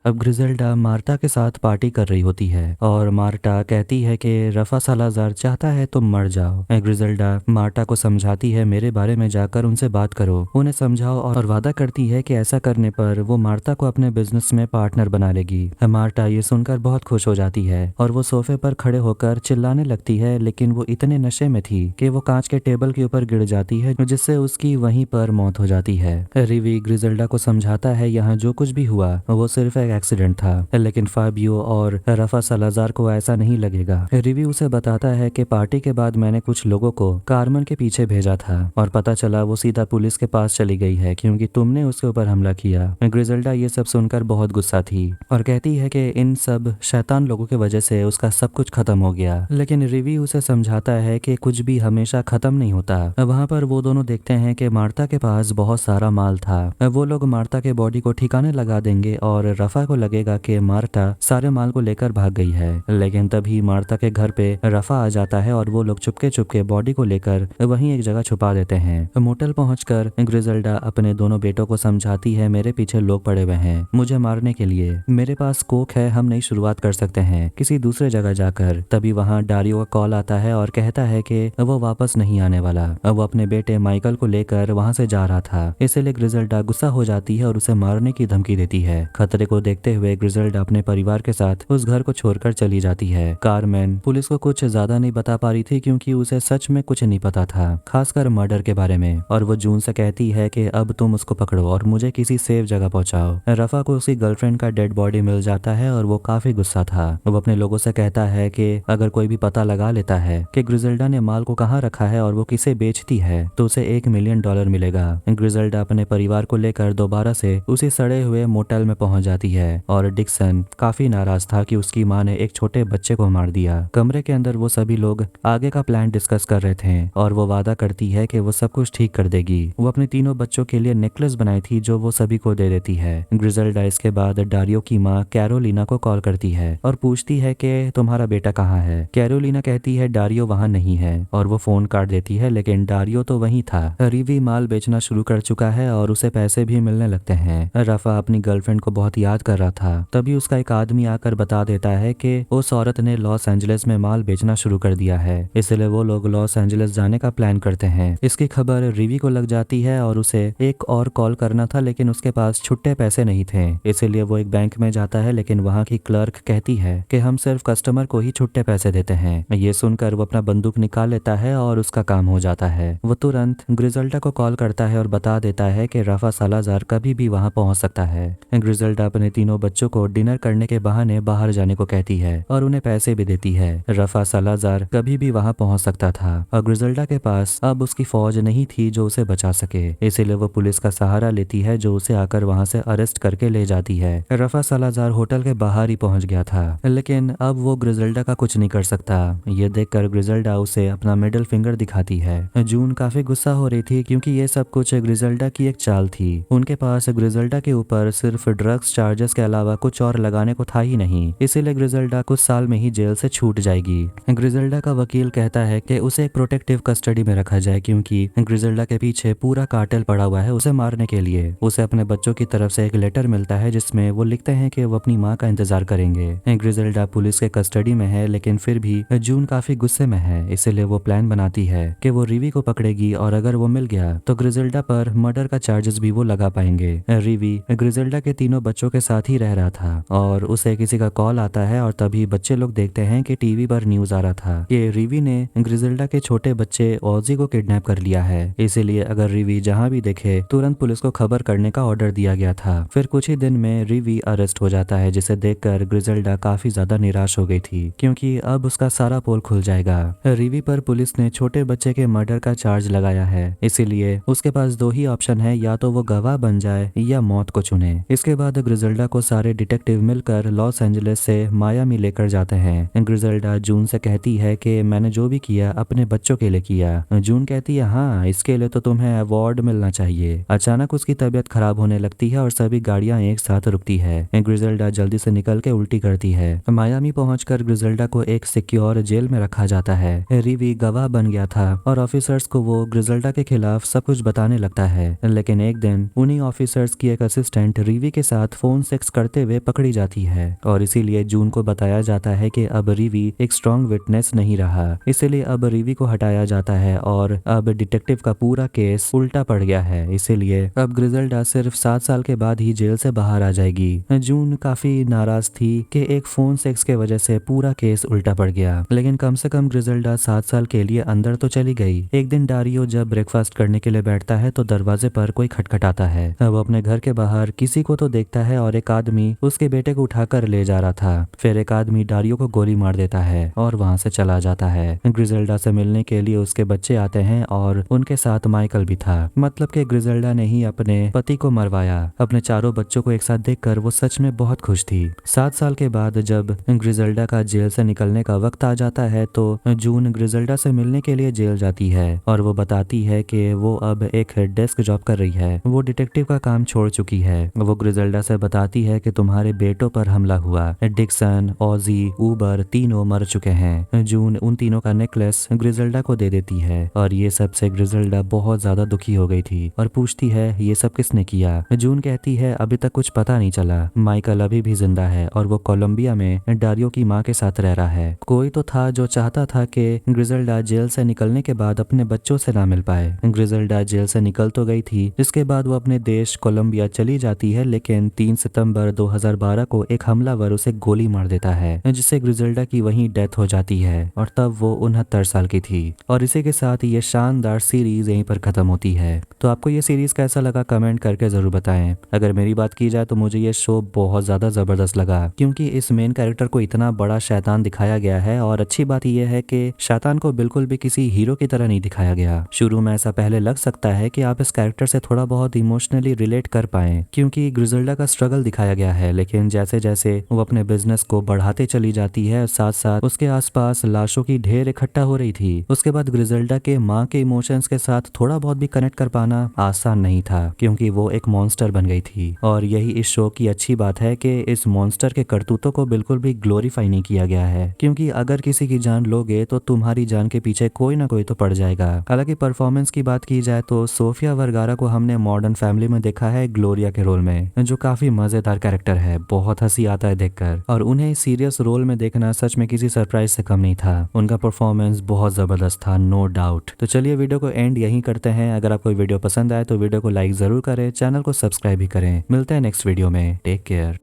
अब ग्रिजल्डा मार्टा के साथ पार्टी कर रही होती है और मार्टा कहती है कि रफा सालाजार चाहता है तुम मर जाओ। ग्रिजल्डा मार्टा को समझाती है मेरे बारे में जाकर उनसे बात करो, उन्हें समझाओ और वादा करती है कि ऐसा करने पर वो मार्टा को अपने बिजनेस में पार्टनर बना लेगी। मार्टा ये सुनकर बहुत खुश हो जाती है और वो सोफे पर खड़े होकर चिल्लाने लगती है, लेकिन वो इतने नशे में थी कि वो कांच के टेबल के ऊपर गिर जाती है, जिससे उसकी वहीं पर मौत हो जाती है। रिवी ग्रिजल्डा को समझाता है यहाँ जो कुछ भी हुआ वो सिर्फ एक्सीडेंट था, लेकिन फाबियो और रफा सालाजार को ऐसा नहीं लगेगा। रिवी उसे बताता है कि पार्टी के बाद मैंने कुछ लोगों को कार्मेन के पीछे भेजा था और पता चला वो सीधा पुलिस के पास चली गई है क्योंकि तुमने उसके ऊपर हमला किया। ग्रिजल्डा ये सब सुनकर बहुत गुस्सा थी और कहती है कि इन सब शैतान लोगों की वजह से उसका सब कुछ खत्म हो गया, लेकिन रिवी उसे समझाता है कि कुछ भी हमेशा खत्म नहीं होता। वहाँ पर वो दोनों देखते हैं कि मार्ता के पास बहुत सारा माल था। वो लोग मार्ता के बॉडी को ठिकाने लगा देंगे और रफा को लगेगा कि मार्ता सारे माल को लेकर भाग गई है, लेकिन तभी मार्ता के घर पे रफा आ जाता है और वो लोग चुपके चुपके बॉडी को लेकर वहीं एक जगह छुपा देते हैं। मोटेल पहुंचकर ग्रिजल्डा अपने दोनों बेटों को समझाती है मेरे पीछे लोग पड़े हुए हैं मुझे मारने के लिए, मेरे पास कोक है, हम नई शुरुआत कर सकते हैं किसी दूसरे जगह जाकर। तभी वहाँ डारियो का कॉल आता है और कहता है कि वो वापस नहीं आने वाला। वो अपने बेटे माइकल को लेकर वहाँ से जा रहा था, इसलिए ग्रिजल्डा गुस्सा हो जाती है और उसे मारने की धमकी देती है। खतरे को देखते हुए ग्रिजल्डा अपने परिवार के साथ उस घर को छोड़कर चली जाती है। कार्मेन पुलिस को कुछ ज्यादा नहीं बता पा रही थी क्योंकि उसे सच में कुछ नहीं पता था, खासकर मर्डर के बारे में, और वो जून से कहती है कि अब तुम उसको पकड़ो और मुझे किसी सेफ जगह पहुंचाओ। रफा को उसकी गर्लफ्रेंड का डेड बॉडी मिल जाता है और वो काफी गुस्सा था। वो अपने लोगों से कहता है कि अगर कोई भी पता लगा लेता है कि ग्रिजल्डा ने माल को कहाँ रखा है और वो किसे बेचती है तो उसे $1 मिलियन मिलेगा। ग्रिजल्डा अपने परिवार को लेकर दोबारा से उसी सड़े हुए मोटेल में पहुंच जाती है और डिक्सन काफी नाराज था कि उसकी माँ ने एक छोटे बच्चे को मार दिया। कमरे के अंदर वो सभी लोग आगे का प्लान डिस्कस कर रहे थे और वो वादा करती है कि वो सब कुछ ठीक कर देगी। वो अपने तीनों बच्चों के लिए नेकलेस बनाई थी जो वो सभी को दे देती है। ग्रिजल्डा इसके बाद डारियो की माँ कैरोलिना को कॉल करती है और पूछती है कि तुम्हारा बेटा कहाँ है। कैरोलिना कहती है डारियो वहाँ नहीं है और वो फोन काट देती है, लेकिन डारियो तो वहीं था। रिवी माल बेचना शुरू कर चुका है और उसे पैसे भी मिलने लगते हैं। रफा अपनी गर्लफ्रेंड को बहुत याद कर रहा था। तभी उसका एक आदमी आकर बता देता है कि उस औरत ने लॉस एंजलिस में माल बेचना शुरू कर दिया है, इसलिए वो लोग लॉस एंजलिस जाने का प्लान करते हैं। इसकी खबर रिवी को लग जाती है और उसे एक और कॉल करना था, लेकिन उसके पास छुट्टे पैसे नहीं थे, इसीलिए वो एक बैंक में जाता है। लेकिन वहाँ की क्लर्क कहती है कि हम सिर्फ कस्टमर को ही छुट्टे पैसे देते हैं। ये सुनकर वो अपना बंदूक निकाल लेता है और उसका काम हो जाता है। वो तुरंत ग्रिजल्डा को कॉल करता है और बता देता है कि राफा सालाजार कभी भी वहाँ पहुँच सकता है। ग्रिजल्डा अपने तीनों बच्चों को डिनर करने के बहाने बाहर जाने को कहती है और उन्हें पैसे भी देती है। राफा सालाजार कभी भी वहाँ पहुँच सकता था और ग्रिजल्डा के पास अब उसकी फौज नहीं थी जो उसे बचा सके, इसीलिए वो पुलिस का सहारा लेती है जो उसे आकर वहाँ से अरेस्ट करके ले जाती है। राफा सालाजार होटल के बाहर ही पहुँच गया था, लेकिन अब वो ग्रिजल्डा का कुछ नहीं कर सकता। ये देखकर ग्रिजल्डा उसे अपना मिडिल फिंगर दिखाती है। जून काफी गुस्सा हो रही थी क्योंकि ये सब कुछ ग्रिजल्डा की एक चाल थी। उनके पास ग्रिजल्डा के ऊपर सिर्फ ड्रग्स चार्जेस के अलावा कुछ और लगाने को था ही नहीं, इसीलिए ग्रिजल्डा कुछ साल में ही जेल से छूट जाएगी। ग्रिजल्डा का वकील कहता है कि उसे एक प्रोटेक्टिव कस्टडी में रखा जाए क्योंकि ग्रिजल्डा के पीछे पूरा कार्टेल पड़ा हुआ है उसे मारने के लिए। उसे अपने बच्चों की तरफ से एक लेटर मिलता है जिसमें वो लिखते हैं कि वो अपनी माँ का इंतजार करेंगे। ग्रिजल्डा पुलिस के कस्टडी में है, लेकिन फिर भी जून काफी गुस्से में है, इसीलिए वो प्लान बनाती है कि वो रिवी को पकड़ेगी और अगर वो मिल गया तो ग्रिजल्डा पर मर्डर का चार्जेस भी वो लगा पाएंगे। रिवी ग्रिजल्डा के तीनों बच्चों के साथ ही रह रहा था और उसे किसी का कॉल आता है और तभी बच्चे लोग देखते हैं कि टीवी पर न्यूज आ रहा था कि रिवी ने ग्रिजल्डा के छोटे बच्चे ऑजी को किडनैप कर लिया है, इसीलिए अगर रिवी जहाँ भी देखे तुरंत पुलिस को खबर करने का ऑर्डर दिया गया था। फिर कुछ ही दिन में रिवी अरेस्ट हो जाता है, जिसे देखकर ग्रिजल्डा काफी ज्यादा निराश हो गई थी क्योंकि अब उसका सारा पोल खुल जाएगा। रिवी पर पुलिस ने छोटे बच्चे के मर्डर का चार्ज लगाया है, इसीलिए उसके पास दो ही ऑप्शन है, या तो वो गवाह बन जाए या मौत को चुने। इसके बाद ग्रिजल्डा को सारे डिटेक्टिव मिलकर लॉस एंजलिस से मायामी लेकर जाते हैं। ग्रिजल्डा जून से कहती है कि मैंने जो भी किया अपने बच्चों के लिए किया। जून कहती है हाँ, इसके लिए तो तुम्हें अवार्ड मिलना चाहिए। अचानक उसकी तबीयत खराब होने लगती है और सभी गाड़ियां एक साथ रुकती है। ग्रिजल्डा जल्दी से निकल के उल्टी करती है। मायामी पहुंचकर ग्रिजल्डा को एक सिक्योर जेल में रखा जाता है। रिवी गवाह बन गया था और ऑफिसर्स को वो ग्रिजल्डा के खिलाफ सब कुछ बताने लगता है, लेकिन एक दिन उन्हीं ऑफिसर्स की एक असिस्टेंट रिवी के साथ फोन सेक्स करते हुए पकड़ी जाती है और इसीलिए जून को बताया जाता है कि अब रिवी एक स्ट्रॉन्ग विटनेस नहीं रहा, इसीलिए अब रिवी को हटाया जाता है और अब डिटेक्टिव का पूरा केस उल्टा पड़ गया है, इसीलिए अब ग्रिजल्डा सिर्फ 7 साल के बाद ही जेल से बाहर आ जाएगी। जून काफी नाराज थी कि एक फोन सेक्स के वजह से पूरा केस उल्टा पड़ गया, लेकिन कम से कम ग्रिजल्डा 7 साल के लिए अंदर तो चली गई। एक दिन डारियो जब ब्रेकफास्ट करने के लिए बैठता है तो दरवाजे पर कोई खटखटाता है। वो अपने घर के बाहर किसी को तो देखता है और एक आदमी उसके बेटे को उठाकर ले जा रहा था। फिर एक आदमी डारियो को गोली मार देता है और वहाँ से चला जाता है। ग्रिजल्डा से मिलने के लिए उसके बच्चे आते हैं और उनके साथ माइकल भी था। मतलब कि ग्रिजल्डा ने ही अपने पति को मरवाया। अपने चारों बच्चों को एक साथ देखकर वो सच में बहुत खुश थी। 7 साल के बाद जब ग्रिजल्डा का जेल से निकलने का वक्त आ जाता है तो जून ग्रिजल्डा से मिलने के लिए जेल जाती है और वो बताती है कि वो अब एक डेस्क जॉब कर रही है। वो डिटेक्टिव का काम छोड़ चुकी है। वो ग्रिजल्डा से बताती है कि तुम्हारे बेटों पर हमला हुआ, डिक्सन, ऑजी, ऊबर तीनों मर चुके हैं। जून उन तीनों का नेकलेस ग्रिजल्डा को दे देती है और ये सब से ग्रिजल्डा बहुत ज्यादा दुखी हो गई थी और पूछती है ये सब किसने किया। जून कहती है अभी तक कुछ पता नहीं चला। माइकल अभी भी जिंदा है और वो कोलंबिया में डारियो की माँ के साथ रह रहा है। कोई तो था जो चाहता था कि ग्रिजल्डा जेल से निकलने के बाद अपने बच्चों से ना मिल पाए। ग्रिजल्डा जेल से निकल तो गई थी, जिसके बाद वो अपने देश कोलंबिया चली जाती है, लेकिन 3 सितंबर 2012 को एक हमलावर उसे गोली मार देता है, जिससे ग्रिजल्डा की वहीं डेथ हो जाती है और तब वो 69 साल की थी। और इसी के साथ ये शानदार सीरीज यहीं पर खत्म होती है। तो आपको ये सीरीज कैसा लगा कमेंट करके जरूर बताएं। अगर मेरी बात की जाए तो मुझे ये शो बहुत ज्यादा जबरदस्त लगा क्योंकि इस मेन कैरेक्टर को इतना बड़ा शैतान दिखाया गया है और अच्छी बात यह है कि शैतान को बिल्कुल भी किसी हीरो की तरह नहीं दिखाया गया। शुरू में ऐसा पहले लग सकता है कि आप इस कैरेक्टर से थोड़ा बहुत इमोशनली रिलेट कर पाएं क्योंकि ग्रिजल्डा का स्ट्रगल दिखाया गया है, लेकिन जैसे जैसे वो अपने बिजनेस को बढ़ाते चली जाती है साथ साथ उसके आसपास लाशों की ढेर इकट्ठा हो रही थी। उसके बाद ग्रिजल्डा के माँ के इमोशंस के साथ थोड़ा बहुत भी कनेक्ट कर पाना आसान नहीं था क्योंकि वो एक मॉन्स्टर बन गई थी। और यही इस शो की अच्छी बात है कि इस मॉन्स्टर के करतूतों को बिल्कुल भी ग्लोरीफाई नहीं किया गया है क्योंकि अगर किसी की जान लोगे तो तुम्हारी जान के पीछे कोई ना कोई तो पड़ जाएगा। हालांकि परफॉर्मेंस की बात की जाए तो सोफिया वर्गारा को हमने मॉडर्न फैमिली में देखा है ग्लोरिया के रोल में, जो काफी मजेदार मजेदार कैरेक्टर है, बहुत हंसी आता है देखकर, और उन्हें सीरियस रोल में देखना सच में किसी सरप्राइज से कम नहीं था। उनका परफॉर्मेंस बहुत जबरदस्त था, नो डाउट। तो चलिए वीडियो को एंड यहीं करते हैं। अगर आपको वीडियो पसंद आए तो वीडियो को लाइक जरूर करें, चैनल को सब्सक्राइब भी करें। मिलते हैं नेक्स्ट वीडियो में, टेक केयर।